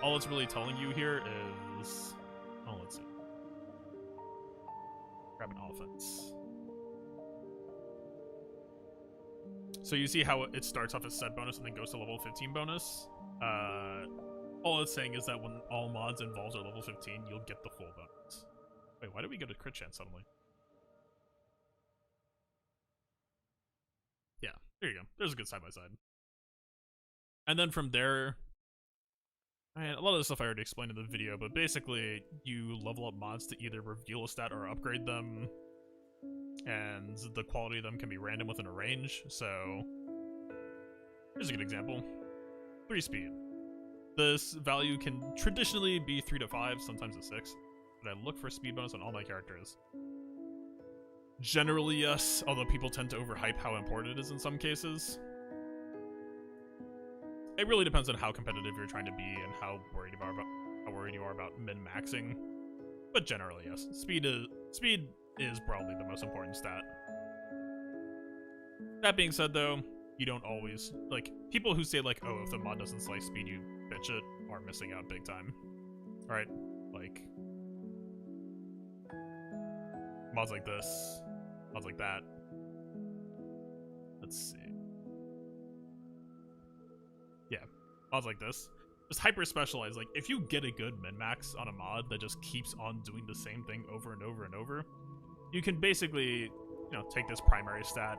All it's really telling you here is... Oh, let's see. Grab an offense. So you see how it starts off as set bonus and then goes to level 15 bonus? All it's saying is that when all mods involved are level 15, you'll get the full bonus. Wait, why did we go to crit chance suddenly? Yeah, there you go. There's a good side-by-side. And then from there... I mean, a lot of the stuff I already explained in the video, but basically, you level up mods to either reveal a stat or upgrade them, and the quality of them can be random within a range, so... Here's a good example. 3 speed. This value can traditionally be 3 to 5, sometimes a 6, but I look for speed bonus on all my characters. Generally, yes, although people tend to overhype how important it is in some cases. it really depends on how competitive you're trying to be and how worried you are about min-maxing. But generally, yes, speed is probably the most important stat. That being said, though, you don't always like people who say like, oh, if the mod doesn't slice speed, you bitch it, are missing out big time. All right, like mods like this, mods like that. Let's see. Yeah, mods like this. Just hyper specialized. Like, if you get a good min-max on a mod that just keeps on doing the same thing over and over and over, you can basically, you know, take this primary stat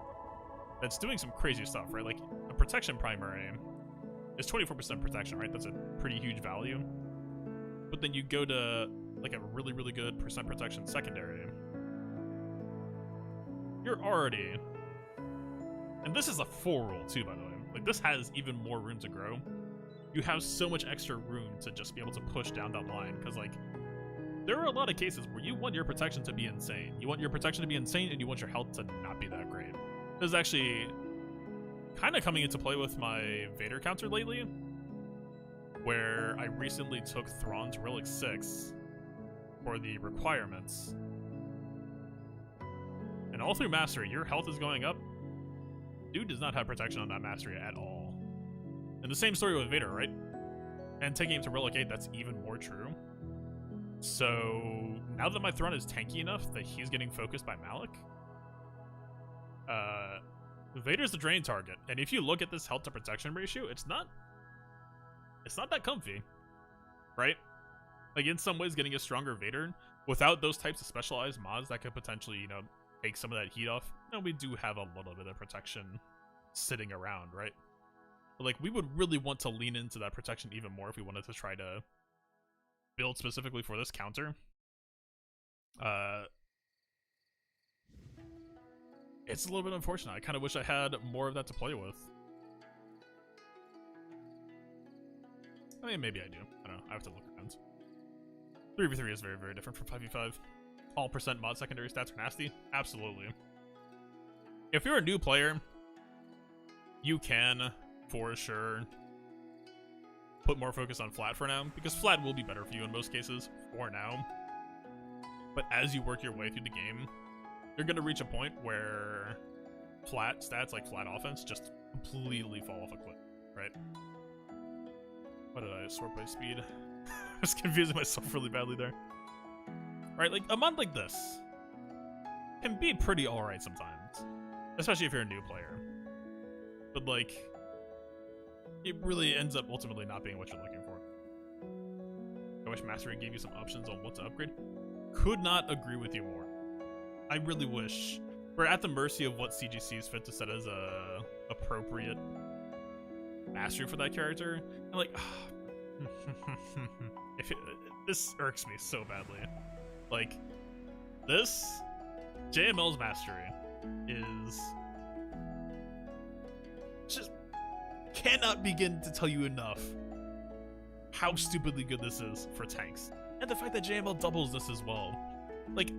that's doing some crazy stuff, right? Like, a protection primary is 24% protection, right? That's a pretty huge value. But then you go to, like, a really, really good percent protection secondary. You're already... And this is a 4 rule, too, by the way. Like, this has even more room to grow. You have so much extra room to just be able to push down that line, because, like, there are a lot of cases where you want your protection to be insane. You want your protection to be insane, and you want your health to not be that great. This is actually kind of coming into play with my Vader counter lately, where I recently took Thrawn to Relic 6 for the requirements. And all through Mastery, your health is going up. Dude does not have protection on that Mastery at all. And the same story with Vader, right? And taking him to Relic 8, that's even more true. So, now that my Thrawn is tanky enough that he's getting focused by Malik, Vader's the drain target. And if you look at this health to protection ratio, it's not that comfy, right? Like, in some ways, getting a stronger Vader, without those types of specialized mods that could potentially, you know, take some of that heat off, you know, we do have a little bit of protection sitting around, right? But, like, we would really want to lean into that protection even more if we wanted to try to build specifically for this counter. It's a little bit unfortunate. I kind of wish I had more of that to play with. I mean, maybe I do. I don't know. I have to look around. 3v3 is very, very different from 5v5. All percent mod secondary stats are nasty. Absolutely. If you're a new player, you can, for sure, put more focus on flat for now, because flat will be better for you in most cases for now. But as you work your way through the game, you're going to reach a point where flat stats, like flat offense, just completely fall off a cliff, right? What did I sort by speed? I was confusing myself really badly there. Right, like, a mod like this can be pretty alright sometimes, especially if you're a new player. But, like, it really ends up ultimately not being what you're looking for. I wish Mastery gave you some options on what to upgrade. Could not agree with you more. I really wish. We're at the mercy of what CGC is fit to set as a appropriate Mastery for that character. And, like, this irks me so badly. Like, this JML's Mastery is just cannot begin to tell you enough how stupidly good this is for tanks. And the fact that JML doubles this as well. Like,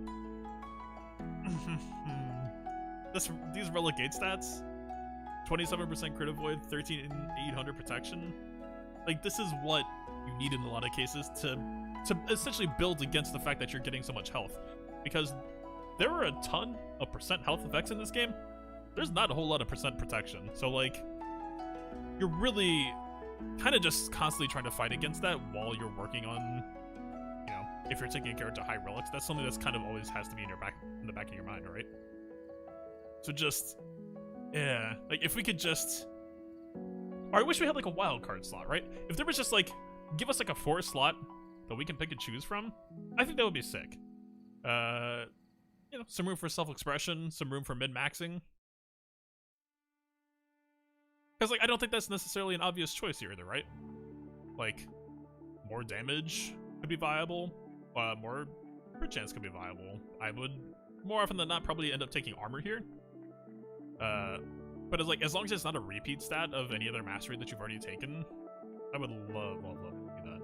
these Relic Gate stats, 27% crit avoid, 13,800 protection. Like, this is what you need in a lot of cases to essentially build against the fact that you're getting so much health. Because there are a ton of percent health effects in this game. There's not a whole lot of percent protection. So, like, you're really kind of just constantly trying to fight against that while you're working on, you know, if you're taking a character to high relics, that's something that's kind of always has to be in the back of your mind, right? So just, yeah, like, if we could just, or I wish we had like a wild card slot, right? If there was just like, give us like a 4 slot that we can pick and choose from, I think that would be sick. You know, some room for self-expression, some room for min-maxing. Because, like, I don't think that's necessarily an obvious choice here either, right? Like, more damage could be viable. More crit chance could be viable. I would, more often than not, probably end up taking armor here. But as long as it's not a repeat stat of any other mastery that you've already taken, I would love to do that.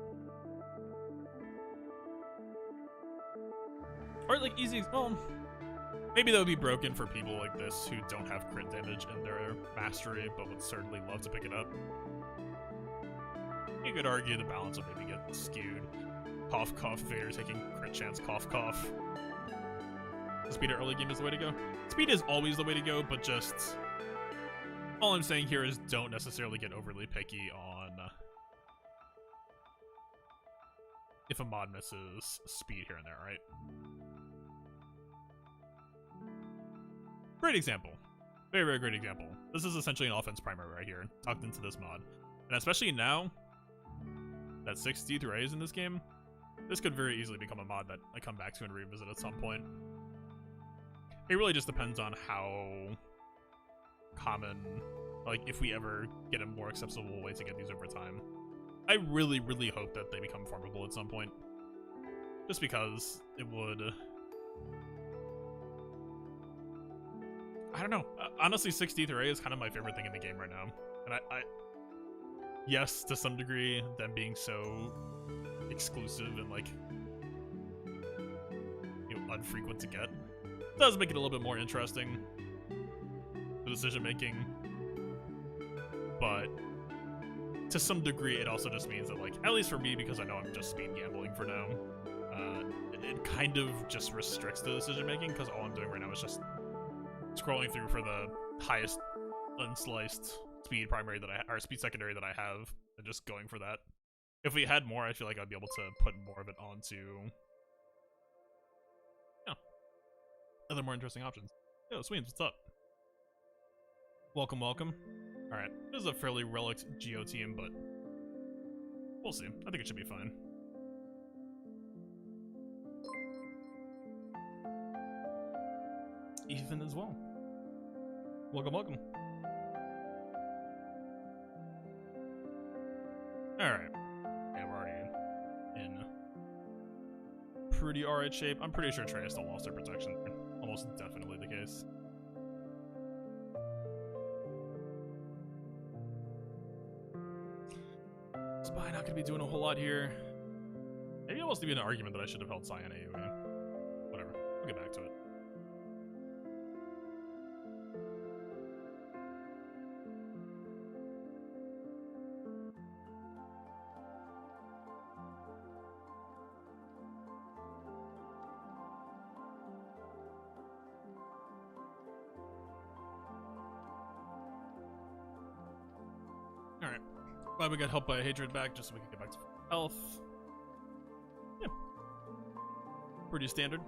Or, like, easy, well, maybe that would be broken for people like this who don't have crit damage in their mastery, but would certainly love to pick it up. You could argue the balance will maybe get skewed. Cough, cough, Vader taking crit chance, cough, cough. Speed at early game is the way to go. Speed is always the way to go, but just... all I'm saying here is don't necessarily get overly picky on if a mod misses speed here and there, right? Great example. Very, very great example. This is essentially an offense primary right here, tucked into this mod. And especially now that 6D3A is in this game, this could very easily become a mod that I come back to and revisit at some point. It really just depends on how common, like, if we ever get a more accessible way to get these over time. I really, really hope that they become farmable at some point. Just because it would... I don't know. Honestly, 6D3A is kind of my favorite thing in the game right now. And I yes, to some degree, them being so exclusive and, like, you know, unfrequent to get does make it a little bit more interesting, the decision-making. But to some degree, it also just means that, like, at least for me, because I know I'm just speed gambling for now, it kind of just restricts the decision-making, because all I'm doing right now is just scrolling through for the highest unsliced speed primary that or speed secondary that I have, and just going for that. If we had more, I feel like I'd be able to put more of it onto, yeah, other more interesting options. Yo, Sweens, what's up? Welcome, welcome. Alright, this is a fairly relict Geo team, but we'll see. I think it should be fine. Ethan as well. Welcome, welcome. Alright. Yeah, we're already in pretty alright shape. I'm pretty sure Trey still lost their protection. Almost definitely the case. Spy not gonna be doing a whole lot here. Maybe almost even an argument that I should have held Cyan AoE. Whatever. We'll get back to it. Alright. Glad we got helped by a Hatred back just so we can get back to health. Yeah. Pretty standard.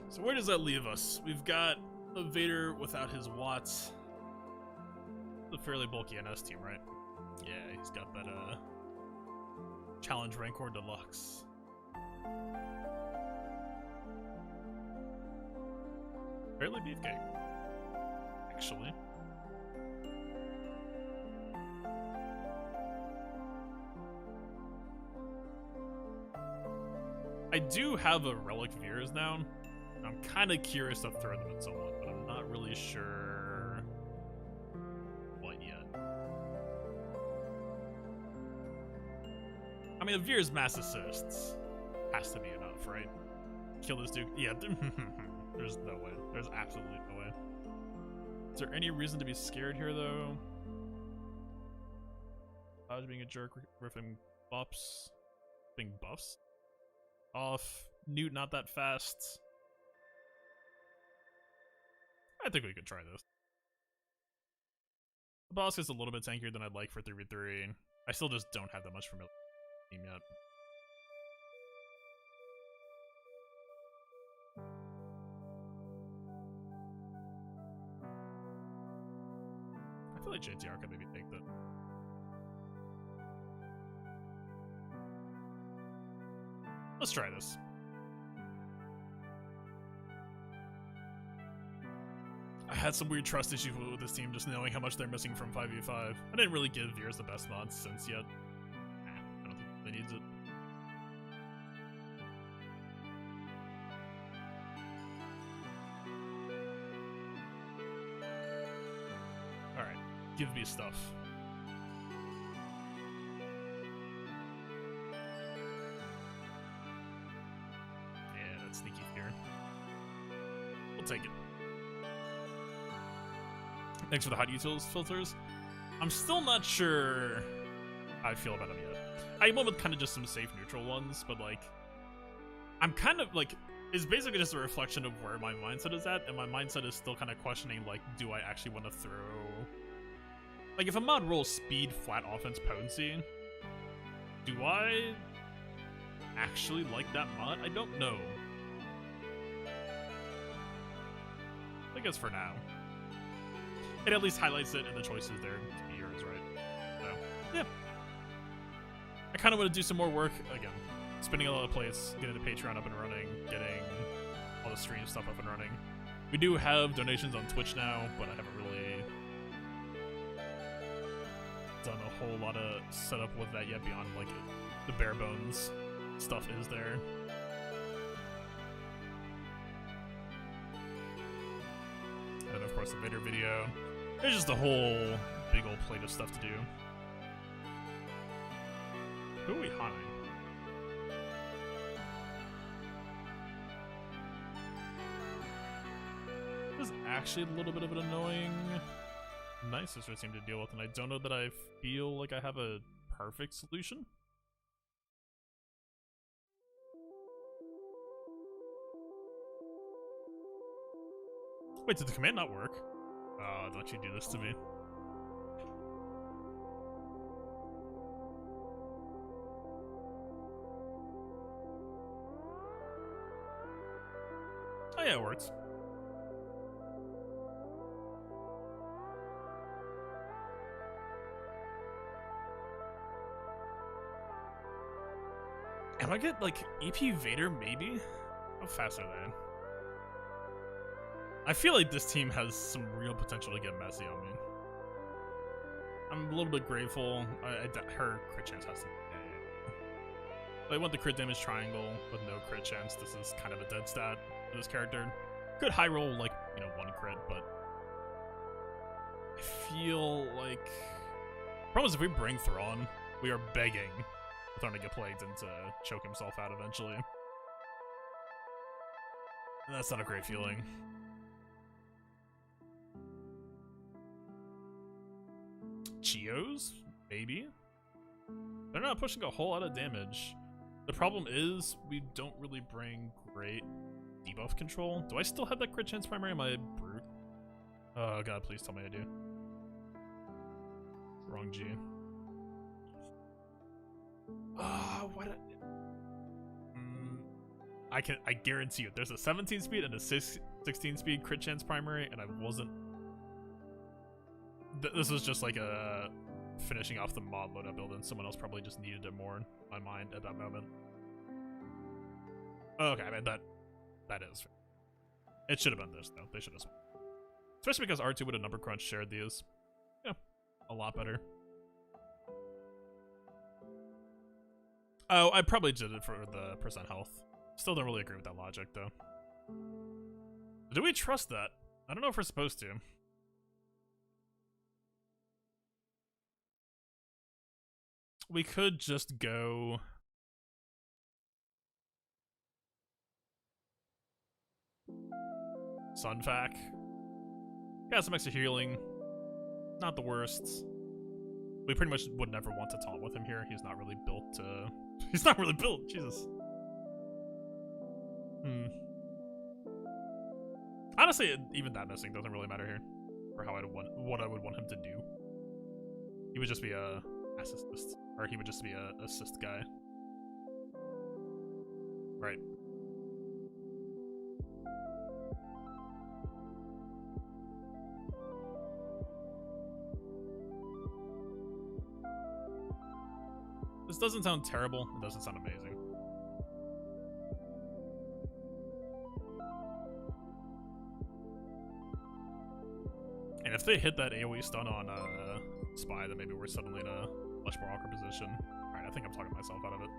So where does that leave us? We've got a Vader without his watts. A fairly bulky NS team, right? Yeah, he's got that Challenge Rancor Deluxe. Fairly beefcake, actually. I do have a Relic Veers now. I'm kind of curious to throw them at someone, but I'm not really sure what yet. I mean, a Veers mass assists has to be enough, right? Kill this dude. Yeah, there's no way. There's absolutely no way. Is there any reason to be scared here, though? Dodge being a jerk, riffing buffs. Being buffs? Off. Newt not that fast. I think we could try this. The boss is a little bit tankier than I'd like for 3v3. I still just don't have that much familiar team yet. I feel like JTR could maybe take that. Let's try this. I had some weird trust issues with this team, just knowing how much they're missing from 5v5. I didn't really give Veers the best mods since yet. I don't think they needs it. Alright, give me stuff. Yeah, that's sneaky here. We'll take it. Thanks for the hot utils filters. I'm still not sure how I feel about them yet. I went with kind of just some safe neutral ones, but like, I'm kind of like, it's basically just a reflection of where my mindset is at, and my mindset is still kind of questioning, like, do I actually want to throw... Like, if a mod rolls speed, flat offense, potency, do I actually like that mod? I don't know. I guess for now. It at least highlights it and the choices there to be yours, right? So, yeah. I kind of want to do some more work, again, spinning a lot of plates, getting the Patreon up and running, getting all the stream stuff up and running. We do have donations on Twitch now, but I haven't really done a whole lot of setup with that yet beyond, like, the bare bones stuff is there. And then, of course, the Vader video. There's just a whole big old plate of stuff to do. Who are we hunting? This is actually a little bit of an annoying nice sister seem to deal with, and I don't know that I feel like I have a perfect solution. Wait, did the command not work? Oh, don't you do this to me. Oh yeah, it works. Am I get like EP Vader maybe? How fast are they? I feel like this team has some real potential to get messy on me. I'm a little bit grateful. Her crit chance has to be dead. I want the crit damage triangle with no crit chance. This is kind of a dead stat for this character. Could high roll like, you know, one crit, but I feel like problem is if we bring Thrawn, we are begging Thrawn to get plagued and to choke himself out eventually. And that's not a great feeling. Geos? Maybe? They're not pushing a whole lot of damage. The problem is, we don't really bring great debuff control. Do I still have that crit chance primary in my brute? Oh god, please tell me I do. Wrong G. What? I guarantee you, there's a 17 speed and a 16 speed crit chance primary, and I wasn't. This was just like a finishing off the mod loadout build, and someone else probably just needed it more in my mind at that moment. Okay, I mean that is fair. It should have been this though. They should have, especially because R2 would have number crunch shared these. Yeah, a lot better. Oh, I probably did it for the percent health. Still don't really agree with that logic though. Do we trust that? I don't know if we're supposed to. We could just go Sunfac. Got some extra healing. Not the worst. We pretty much would never want to taunt with him here. He's not really built to... He's not really built, Jesus. Honestly, even that missing doesn't really matter here. For how what I would want him to do. He would just be a assist, or he would just be a assist guy. Right. This doesn't sound terrible. It doesn't sound amazing. And if they hit that AoE stun on Spy, then maybe we're suddenly in a much more awkward position. Alright, I think I'm talking myself out of it.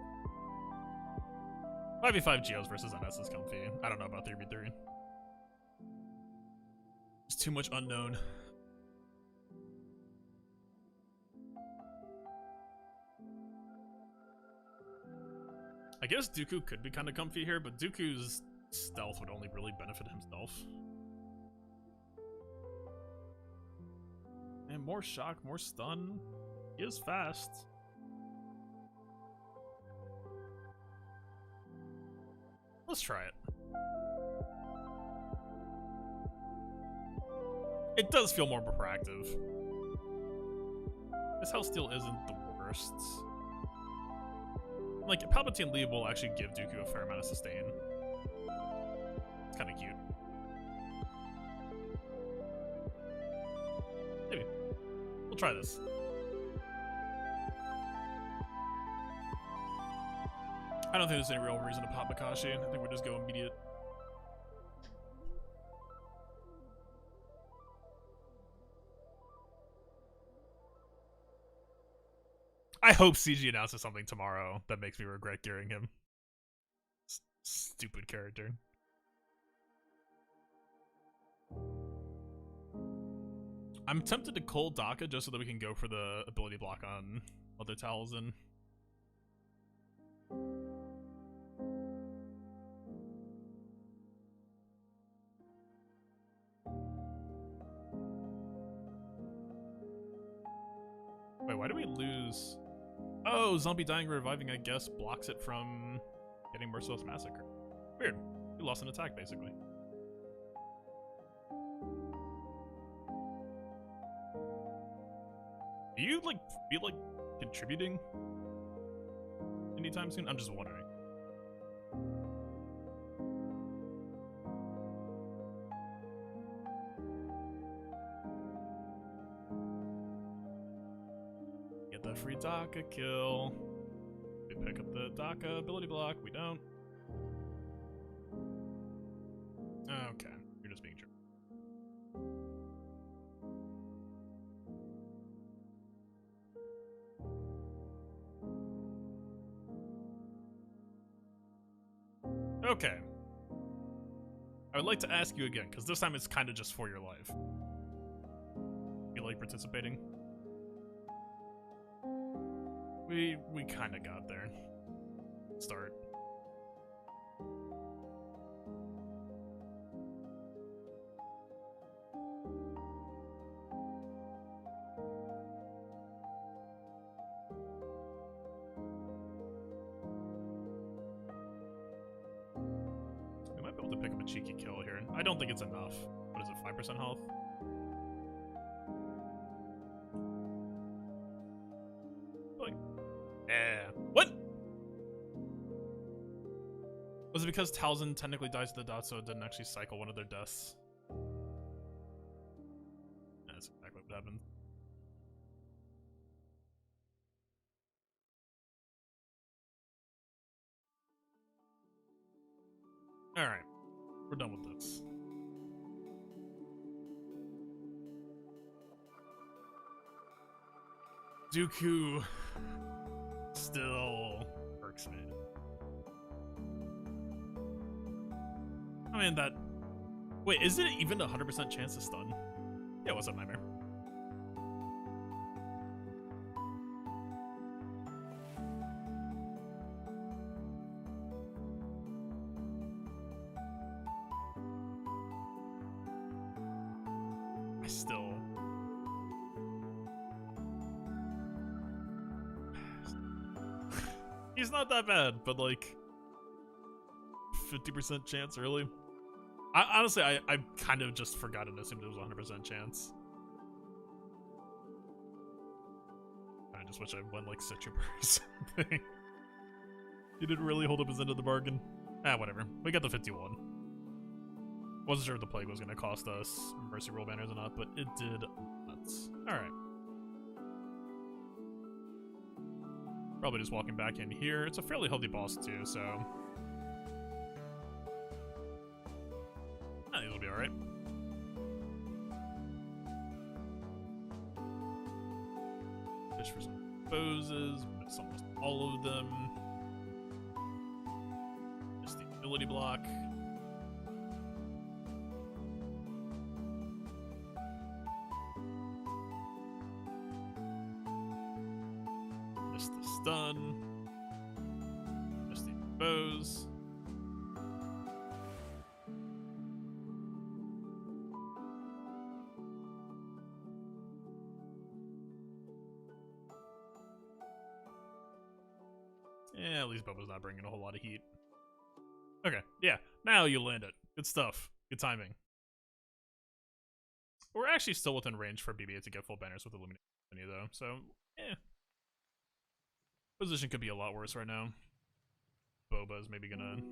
5v5 Geos versus NS is comfy. I don't know about 3v3. There's too much unknown. I guess Dooku could be kind of comfy here, but Dooku's stealth would only really benefit himself. And more shock, more stun. He is fast. Let's try it. It does feel more proactive. This Hellsteel isn't the worst. Like, Palpatine Leave will actually give Dooku a fair amount of sustain. It's kind of cute. Maybe. We'll try this. I don't think there's any real reason to pop Makashi. I think we'll just go immediate. I hope CG announces something tomorrow that makes me regret gearing him. Stupid character. I'm tempted to cold Daka just so that we can go for the ability block on other Talzin. Wait, why do we lose? Oh, Zombie Dying Reviving, I guess, blocks it from getting Merciless Massacre. Weird. We lost an attack, basically. Do you, like, feel like contributing anytime soon? I'm just wondering. Get that free Daka kill. We pick up the Daka ability block. We don't. Okay, you're just being true. Okay. I would like to ask you again, because this time it's kind of just for your life. You like participating? We kind of got there. Start. We might be able to pick up a cheeky kill here. I don't think it's enough. What is it, 5% health? What? Was it because Talzin technically dies to the dot, so it didn't actually cycle one of their deaths? That's exactly what happened. Alright. We're done with this. Dooku still irks me. I mean, that... Wait, is it even a 100% chance to stun? Yeah, it was a nightmare. I still... He's not that bad, but like 50% chance really. Honestly, I kind of just forgot and assumed it was 100% chance. I just wish I went like Citrus or something. He didn't really hold up his end of the bargain. Ah, whatever. We got the 51. Wasn't sure if the plague was going to cost us mercy roll banners or not, but it did nuts. Alright. Probably just walking back in here. It's a fairly healthy boss too, so... I think it'll be alright. Fish for some poses, miss almost all of them. Just the ability block. Missed the stun. Missed the bows. Yeah, at least Boba's not bringing a whole lot of heat. Okay, yeah, now you land it. Good stuff. Good timing. We're actually still within range for BB-8 to get full banners with Illumination, though, so, eh. Position could be a lot worse right now. Boba's maybe gonna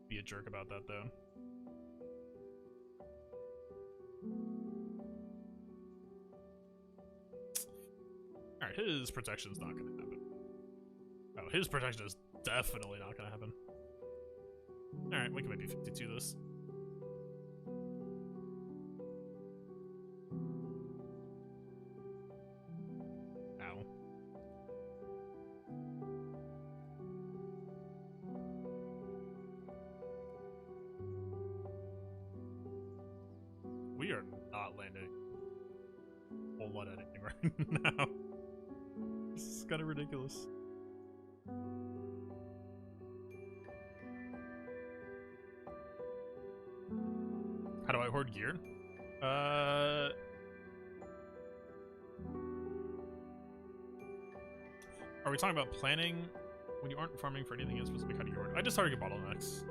be a jerk about that, though. Alright, his protection's not gonna happen. Oh, his protection is definitely not gonna happen. Alright, we can maybe 52 this. Ow. We are not landing a whole lot of anything right now. This is kind of ridiculous. How do I hoard gear? Are we talking about planning when you aren't farming for anything in specific? How do you hoard? I just target bottlenecks.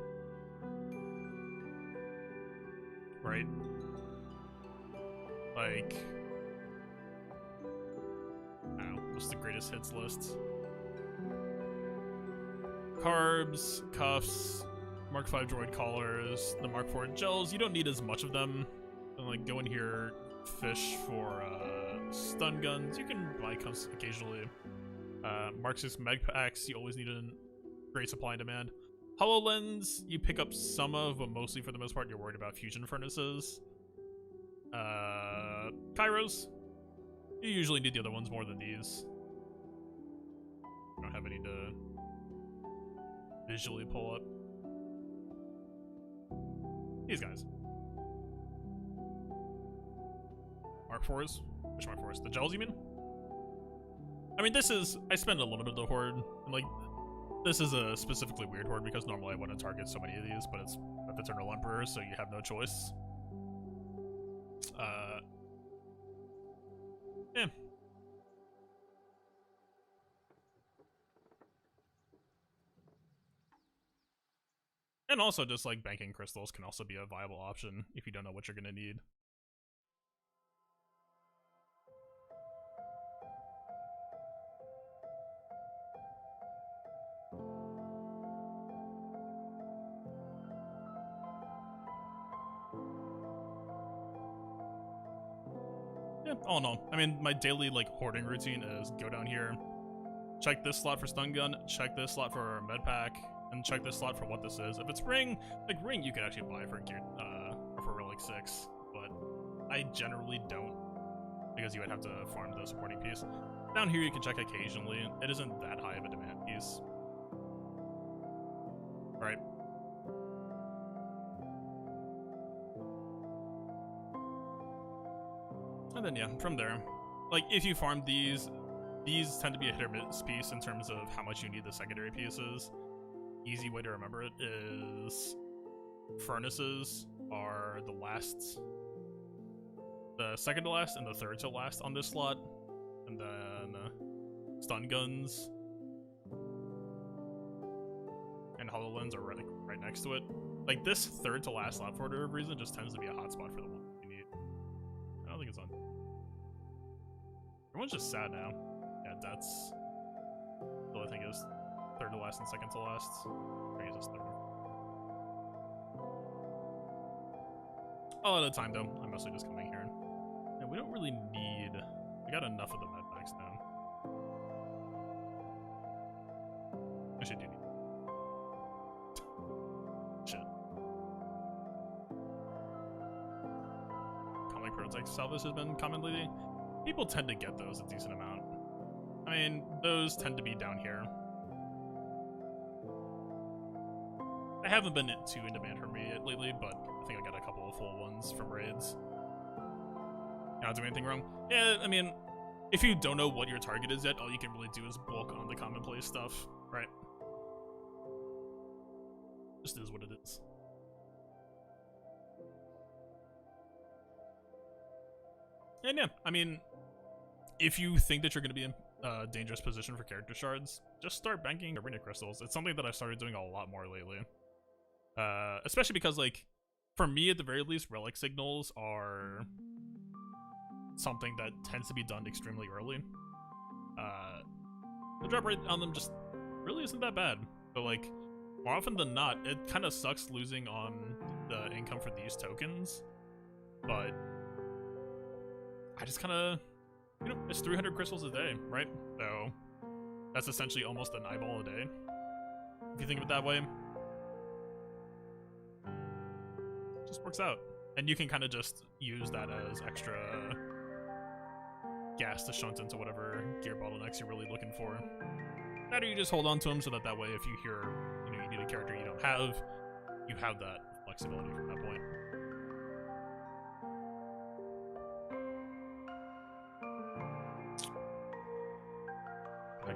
Right? Like, I don't know, what's the greatest hits list? Carbs, cuffs, Mark 5 droid collars, the Mark 4 gels. You don't need as much of them. And like go in here, fish for stun guns. You can buy cuffs occasionally. Mark 6 med packs. You always need a great supply and demand. HoloLens, you pick up some of, but mostly for the most part, you're worried about fusion furnaces. Kairos, you usually need the other ones more than these. I don't have any to visually pull up. These guys. Mark 4s? Which Mark 4s? The gels, you mean? I mean, this is... I spend a little bit of the horde, and like, this is a specifically weird horde because normally I want to target so many of these, but it's at the Eternal Emperor, so you have no choice. Yeah. And also just like banking crystals can also be a viable option if you don't know what you're gonna need. Yeah, all in all, I mean, my daily like hoarding routine is go down here, check this slot for stun gun, check this slot for med pack, and check this slot for what this is. If it's ring, like ring you could actually buy for gear, or for relic 6, but I generally don't, because you would have to farm the supporting piece. Down here you can check occasionally. It isn't that high of a demand piece. Right. And then yeah, from there, like if you farm these tend to be a hit or miss piece in terms of how much you need the secondary pieces. Easy way to remember it is furnaces are the second to last and the third to last on this slot, and then stun guns and HoloLens are right next to it. Like this third to last slot for whatever reason just tends to be a hotspot for the one you need. I don't think it's on. Everyone's just sad now. Yeah, that's the only thing is third to last and second to last. I guess it's third. A lot of the time though, I'm mostly just coming here. And we don't really need. We got enough of the med packs now. I should do need. Shit. Comic Protect Salvage has been common lately. People tend to get those a decent amount. I mean, those tend to be down here. They haven't been too in demand for me lately, but I think I got a couple of full ones from raids. Not doing anything wrong. Yeah, I mean, if you don't know what your target is yet, all you can really do is bulk on the commonplace stuff, right? Just is what it is. And yeah, I mean, if you think that you're going to be dangerous position for character shards, just start banking arena crystals. It's something that I started doing a lot more lately. Especially because, like, for me at the very least, relic signals are something that tends to be done extremely early. The drop rate on them just really isn't that bad, but like, more often than not, it kind of sucks losing on the income for these tokens, but I just kind of, you know, it's 300 crystals a day, right? So that's essentially almost an eyeball a day, if you think of it that way. It just works out, and you can kind of just use that as extra gas to shunt into whatever gear bottlenecks you're really looking for. That, or you just hold on to them so that way if you hear, you know, you need a character you don't have, you have that flexibility from that point.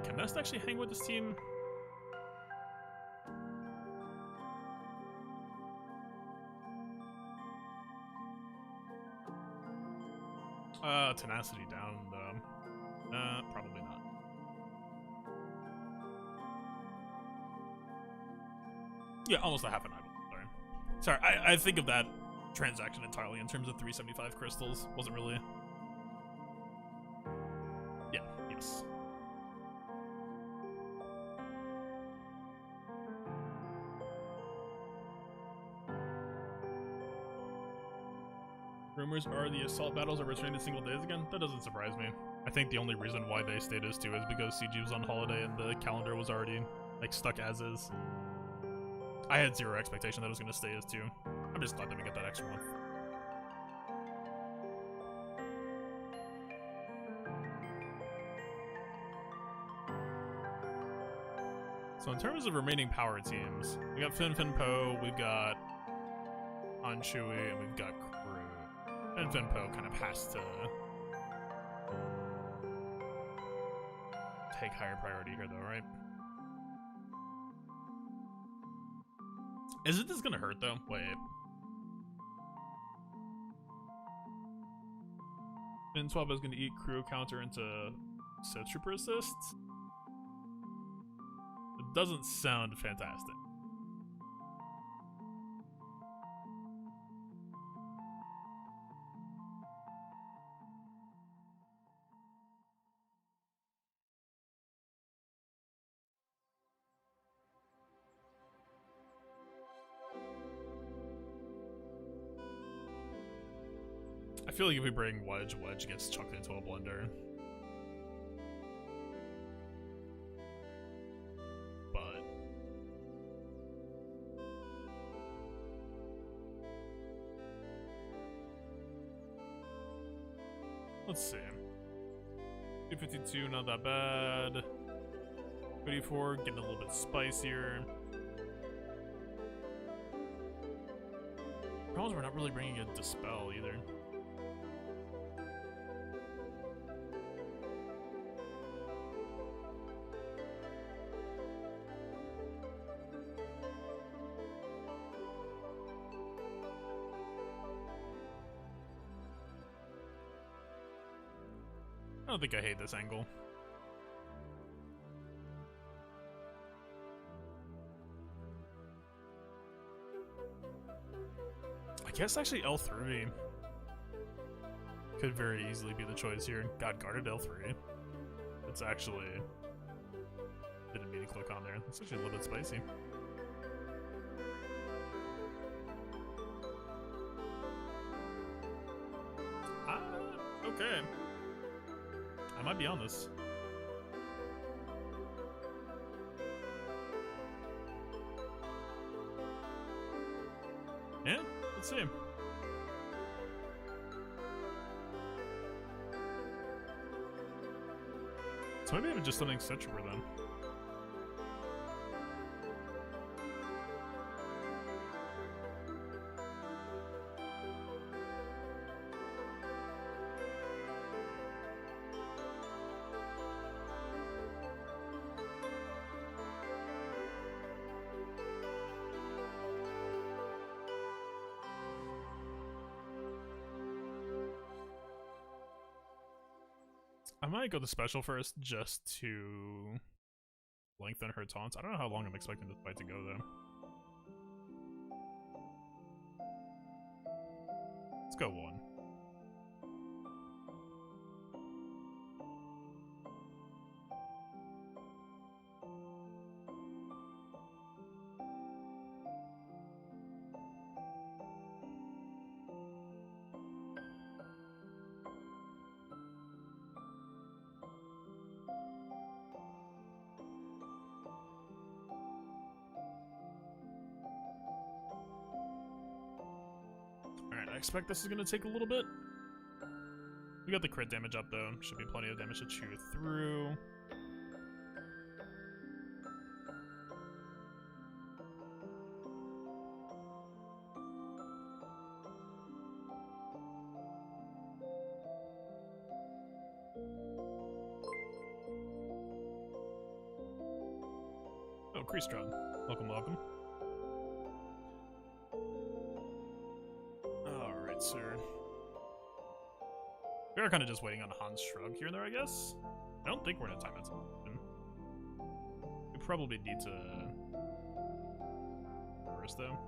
Can Nest actually hang with this team? Tenacity down, though. Probably not. Yeah, almost a half an eyeball. Sorry, I think of that transaction entirely in terms of 375 crystals. Wasn't really. Yeah, yes. Rumors are the assault battles are returning to single days again? That doesn't surprise me. I think the only reason why they stayed as 2 is because CG was on holiday and the calendar was already, like, stuck as is. I had zero expectation that it was going to stay as 2. I'm just glad that we get that extra month. So in terms of remaining power teams, we got Fin Po, we've got Anshui, and we've got and Finpo kind of has to take higher priority here, though, right? Isn't this gonna hurt, though? Wait. Fin12 is gonna eat crew counter into Sith Trooper assists? It doesn't sound fantastic. I feel like if we bring Wedge, Wedge gets chucked into a blender. But let's see. 252, not that bad. 54, getting a little bit spicier. Problem is we're not really bringing a Dispel either. I don't think I hate this angle. I guess actually L3 could very easily be the choice here. God guarded L3. It's actually didn't mean to click on there. It's actually a little bit spicy. Okay. I might be on this. Yeah, let's see. So maybe I'm just something Sith Trooper then. I might go the special first just to lengthen her taunts. I don't know how long I'm expecting this fight to go though. Let's go 1. Alright, I expect this is gonna take a little bit. We got the crit damage up though. Should be plenty of damage to chew through. Oh, Creastron. Welcome, welcome. Alright, sir. We are kind of just waiting on Han's Shrug here and there, I guess. I don't think we're in a timeout. We probably need to reverse though.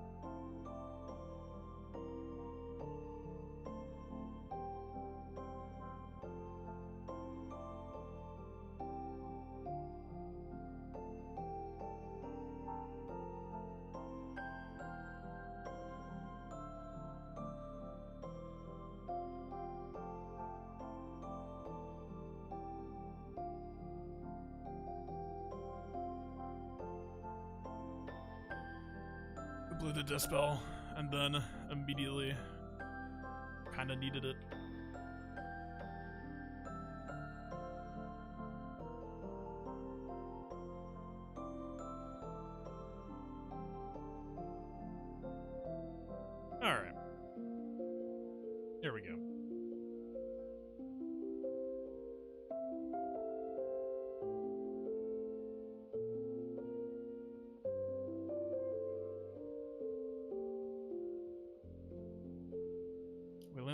Blew the Dispel, and then immediately kind of needed it. Alright. Here we go.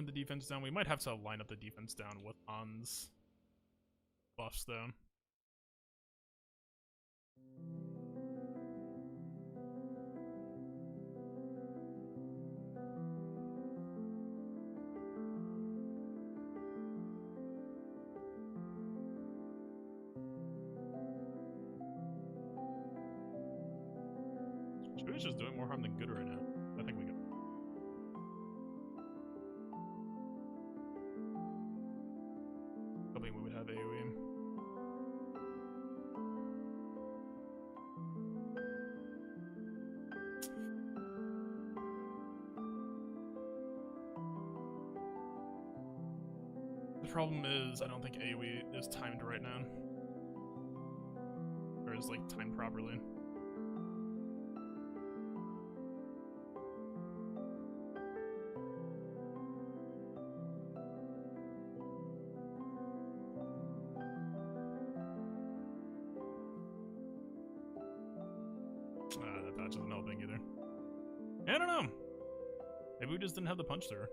The defense down. We might have to line up the defense down with Han's buffs though. Shui's just doing more harm than good right now. I think we got. Hoping we would have AoE. The problem is, I don't think AoE is timed right now. Or is, like, timed properly. That patch isn't helping either. I don't know. Maybe we just didn't have the punch through.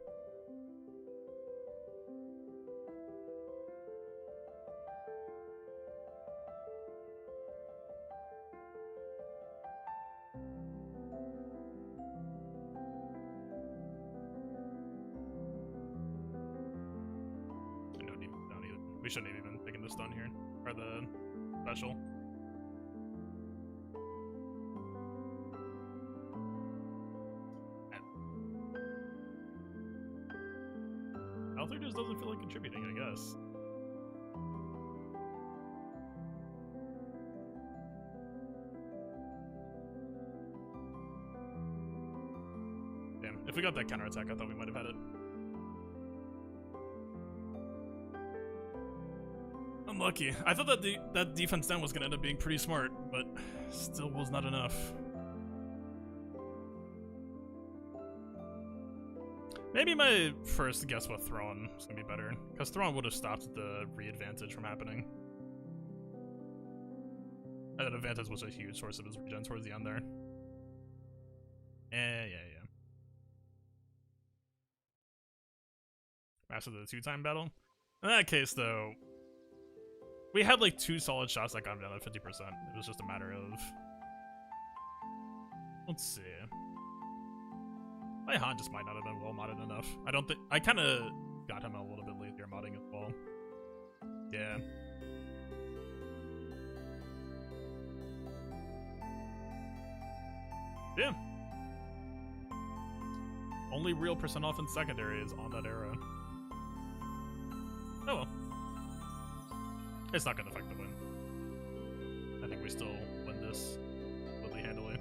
Don't even. We shouldn't have even taken the stun here. Or the special. Althor just doesn't feel like contributing, I guess. Damn, if we got that counterattack, I thought we might have had it. Unlucky. I thought that that defense down was going to end up being pretty smart, but still was not enough. Maybe my first guess with Thrawn is going to be better, because Thrawn would have stopped the re-advantage from happening. And that advantage was a huge source of his regen towards the end there. Yeah. Master the 2-time battle? In that case, though, We had like 2 solid shots that got him down at 50%. It was just a matter of... Let's see. My Han just might not have been well modded enough. I don't think... I kind of got him a little bit later modding as well. Yeah. Yeah. Only real percent off in secondary is on that era. Oh well. It's not gonna affect the win. I think we still win this really handily.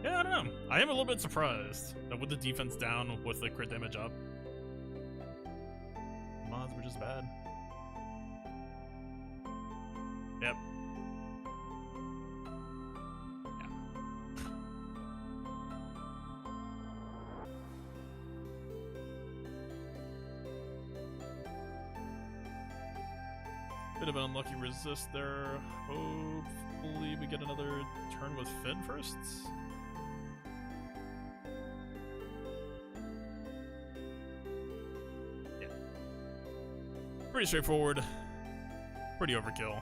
Yeah, I don't know. I am a little bit surprised that with the defense down, with the crit damage up, mods were just bad. Yep. Yeah. Bit of an unlucky resist there. Hopefully we get another turn with Finn first. Yeah. Pretty straightforward. Pretty overkill.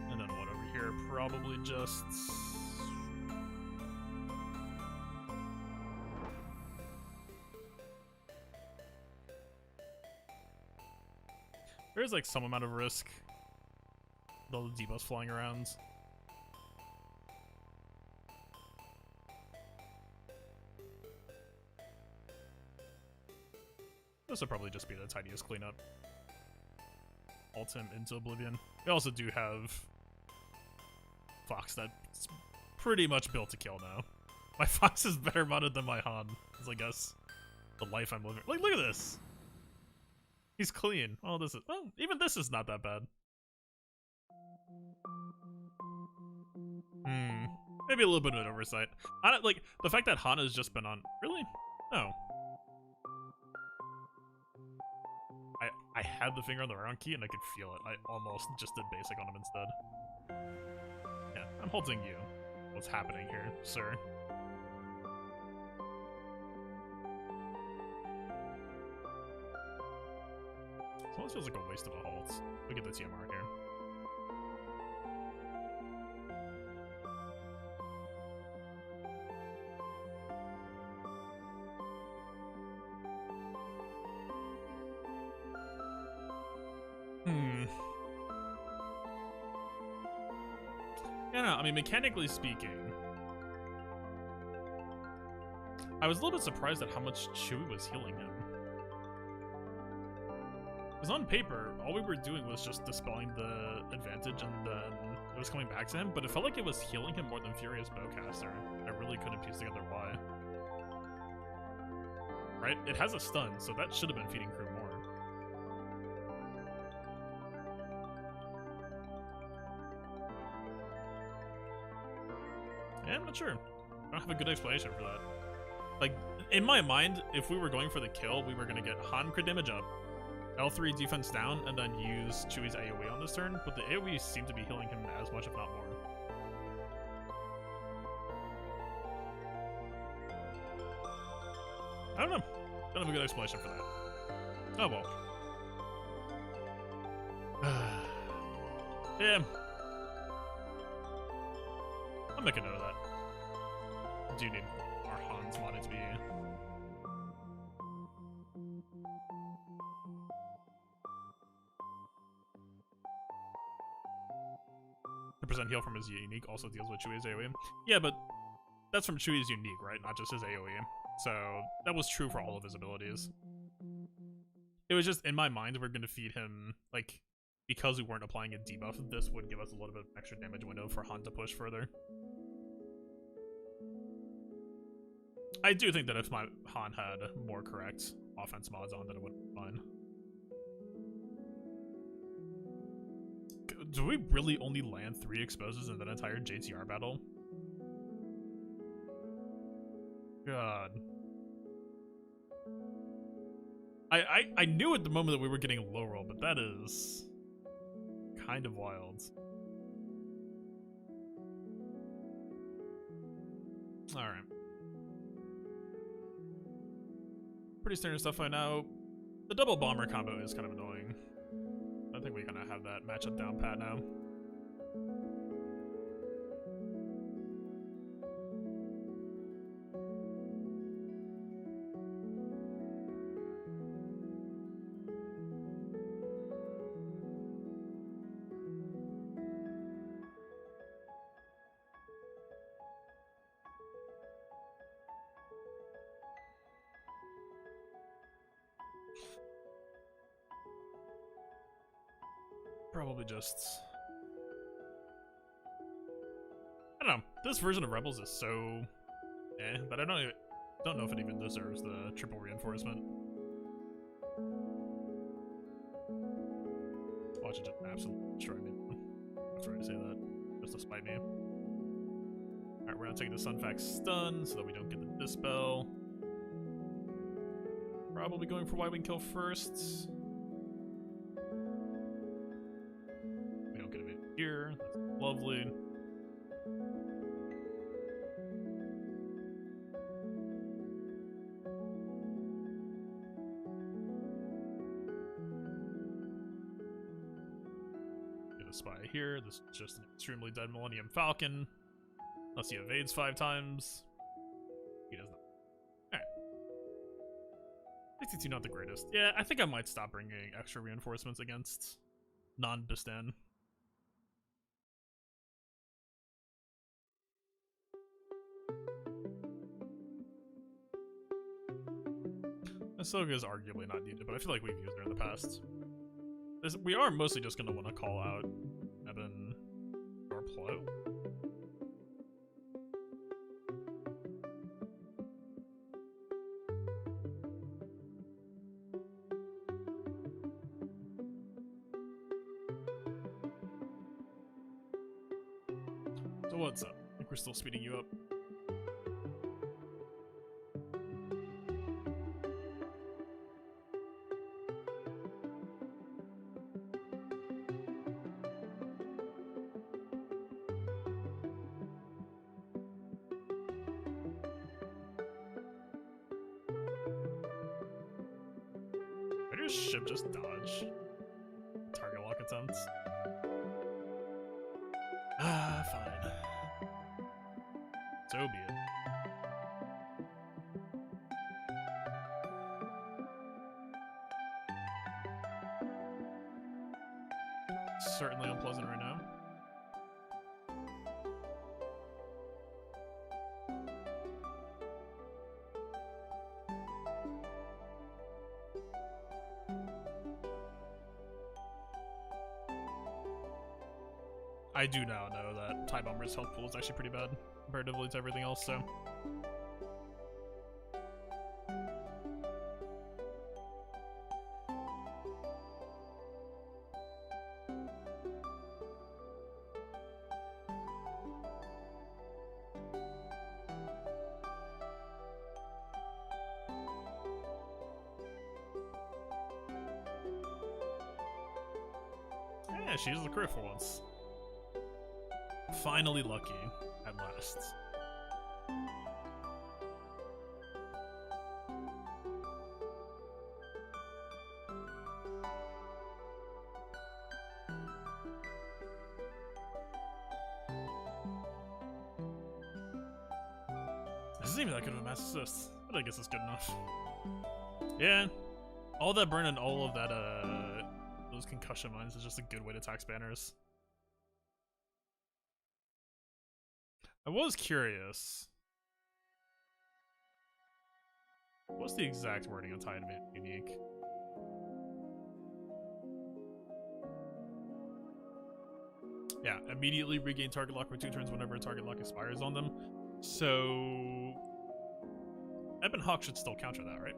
And then what over here? Probably just... There's like some amount of risk. The debuffs flying around. This will probably just be the tiniest cleanup. Ult him into oblivion. We also do have Fox that's pretty much built to kill now. My Fox is better modded than my Han, is I guess the life I'm living. Like, look at this. He's clean. Oh, this is... Oh, even this is not that bad. Maybe a little bit of an oversight. I don't, like, the fact that Han has just been on... Really? No. I had the finger on the round key and I could feel it. I almost just did basic on him instead. Yeah, I'm holding you. What's happening here, sir? This almost feels like a waste of a halt. We get the TMR here. Yeah, no, I mean, mechanically speaking, I was a little bit surprised at how much Chewie was healing him. Because on paper, all we were doing was just dispelling the advantage and then it was coming back to him, but it felt like it was healing him more than Furious Bowcaster. I really couldn't piece together why. Right? It has a stun, so that should have been feeding crew more. Yeah, I'm not sure. I don't have a good explanation for that. Like, in my mind, if we were going for the kill, we were going to get Han crit damage up, L3 defense down, and then use Chewie's AoE on this turn, but the AoE seemed to be healing him as much, if not more. I don't know. Don't have a good explanation for that. Oh well. Yeah. I'll make a note of that. I do need our Hans modded to be... The percent heal from his unique also deals with Chewie's AoE. Yeah, but that's from Chewie's unique, right? Not just his AoE. So that was true for all of his abilities. It was just, in my mind, we're going to feed him, like, because we weren't applying a debuff, this would give us a little bit of extra damage window for Han to push further. I do think that if my Han had more correct offense mods on, then it would be fine. Do we really only land 3 exposes in that entire JTR battle? God. I knew at the moment that we were getting low roll, but that is kind of wild. Alright. Pretty standard stuff right now. The double bomber combo is kind of annoying. I think we kind of have that matchup down pat now. Probably just... I don't know. This version of Rebels is so... but I don't know if it even deserves the triple reinforcement. Watch it just absolutely destroy me. I'm sorry to say that. Just to spite me. Alright, we're gonna take the Sunfax stun so that we don't get the Dispel. Probably going for Y-Wing kill first. Here, that's lovely. Get a spy here. This is just an extremely dead Millennium Falcon. Unless he evades 5 times. He does not. Alright. 62 not the greatest. Yeah, I think I might stop bringing extra reinforcements against non-Bistan. Ahsoka is arguably not needed, but I feel like we've used her in the past. We are mostly just going to want to call out Eben or Plo. So what's up? I think we're still speeding you up. Ship just dodge target lock attempts. Fine. So be it. Certainly unpleasant right now. I do now know that TIE Bomber's health pool is actually pretty bad comparatively to everything else, so. Yeah, she used the crit for once. Finally lucky, at last. This isn't even that good of a mass assist, but I guess it's good enough. Yeah, all that burn and all of that, those concussion mines is just a good way to tax banners. I was curious. What's the exact wording on Titan Unique? Yeah, immediately regain target lock for 2 turns whenever a target lock expires on them. So Eben Hawk should still counter that, right?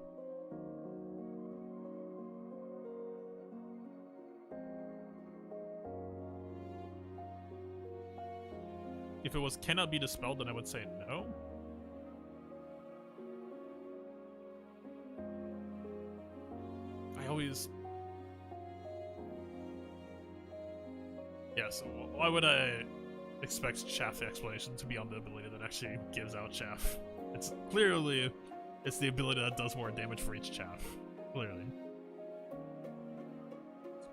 If it was cannot be dispelled, then I would say no. I always... Yeah, so why would I... expect chaff explanation to be on the ability that actually gives out chaff. It's clearly, it's the ability that does more damage for each chaff. Clearly.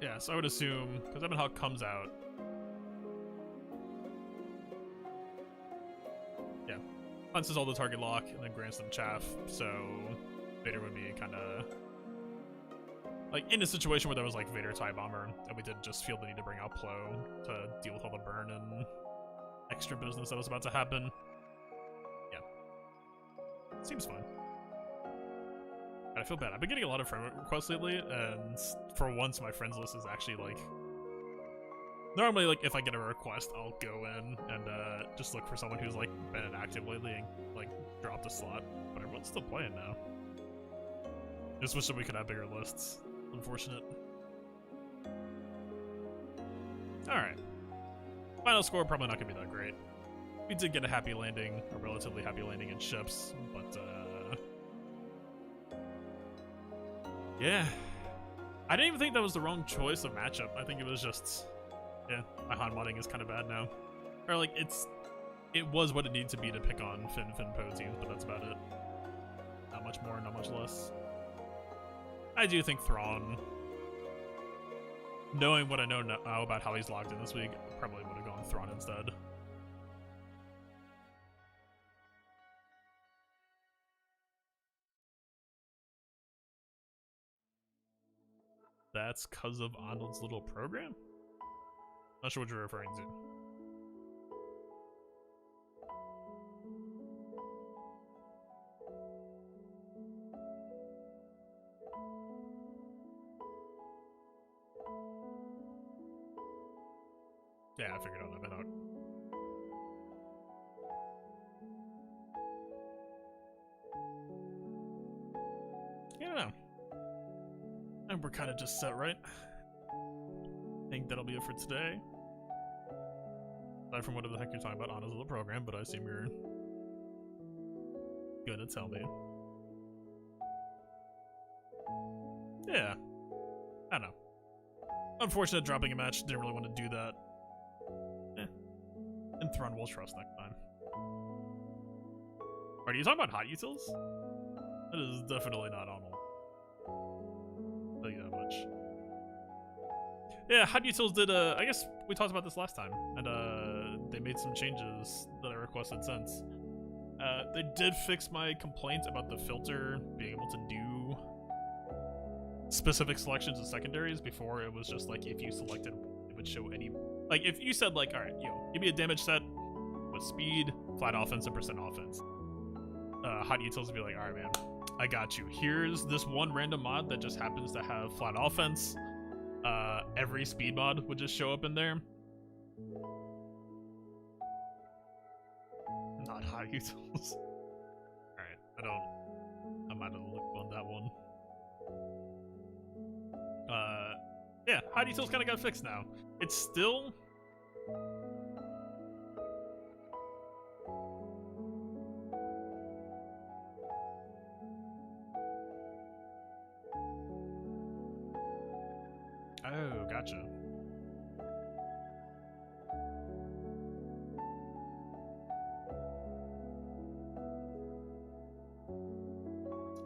Yeah, so I would assume, because Ebonhawk comes out. Yeah. Punches all the target lock and then grants them chaff, so Vader would be kind of like in a situation where there was like Vader TIE Bomber and we didn't just feel the need to bring out Plo to deal with all the burn and extra business that was about to happen. Yeah. Seems fine. I feel bad. I've been getting a lot of friend requests lately, and for once my friends list is actually like... Normally, like, if I get a request, I'll go in and just look for someone who's like been inactive lately and like dropped a slot. But everyone's still playing now. Just wish that we could have bigger lists. Unfortunate. Alright. Final score probably not gonna be that great. We did get a happy landing, a relatively happy landing in ships, but yeah. I didn't even think that was the wrong choice of matchup. I think it was just, yeah, my Han modding is kind of bad now. Or like, it was what it needed to be to pick on Finn Poe teams, but that's about it. Not much more, not much less. I do think Thrawn, knowing what I know now about how he's logged in this week, probably would have gone Thrawn instead. That's because of Arnold's little program? Not sure what you're referring to. Yeah, I figured out that out. Yeah, I don't know. And we're kind of just set, right? I think that'll be it for today. Aside from whatever the heck you're talking about, Anna's little program, but I assume you're gonna tell me. Yeah. I don't know. Unfortunate dropping a match, didn't really want to do that. And Thrawn will trust next time. Are you talking about hot utils? That is definitely not Arnold. I'll tell you that much. Yeah, hot utils did, I guess we talked about this last time, and they made some changes that I requested since. They did fix my complaint about the filter being able to do specific selections of secondaries. Before it was just like if you selected, it would show any, like if you said like, all right, give me a damage set with speed, flat offense, and percent offense. Hot utils would be like, all right, man, I got you. Here's this one random mod that just happens to have flat offense. Every speed mod would just show up in there. Not hot utils. Alright, I'm out of the loop on that one. Yeah, hot utils kind of got fixed now. It's still... Oh, gotcha.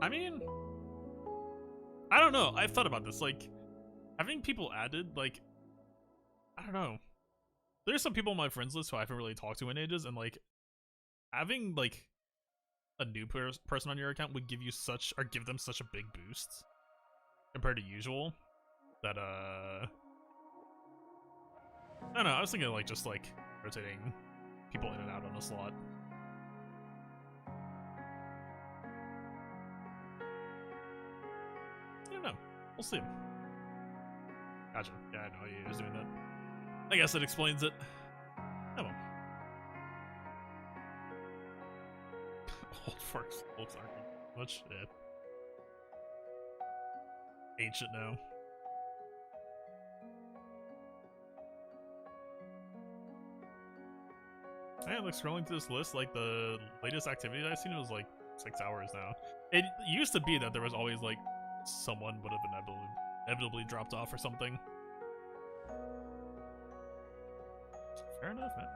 I mean, I don't know. I've thought about this. Like, having people added, like, I don't know. There's some people on my friends list who I haven't really talked to in ages, and like, having like a new person on your account would give you such, or give them such a big boost compared to usual. That I don't know, I was thinking like just like rotating people in and out on a slot. I don't know. We'll see. Gotcha. Yeah, I know he was doing that. I guess that explains it. Oh well. Old folks aren't much. Yeah. Ancient now. Yeah, like scrolling through this list, like the latest activity I've seen was like 6 hours now. It used to be that there was always like someone would have inevitably dropped off or something. Fair enough, man.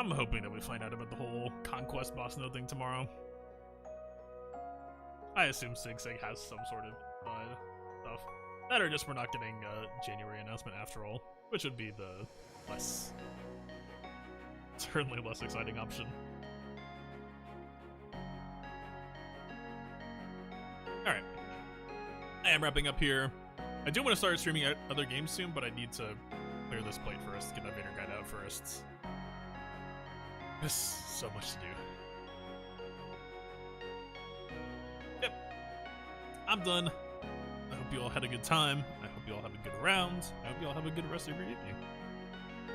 I'm hoping that we find out about the whole Conquest boss node thing tomorrow. I assume Sig Sig has some sort of stuff. That or just we're not getting a January announcement after all, which would be the certainly less exciting option. Alright. I am wrapping up here. I do want to start streaming other games soon, but I need to clear this plate first, get my Vader guide out first. There's so much to do. Yep. I'm done. I hope you all had a good time. I hope you all have a good round. I hope you all have a good rest of your evening.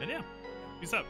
And yeah, peace out.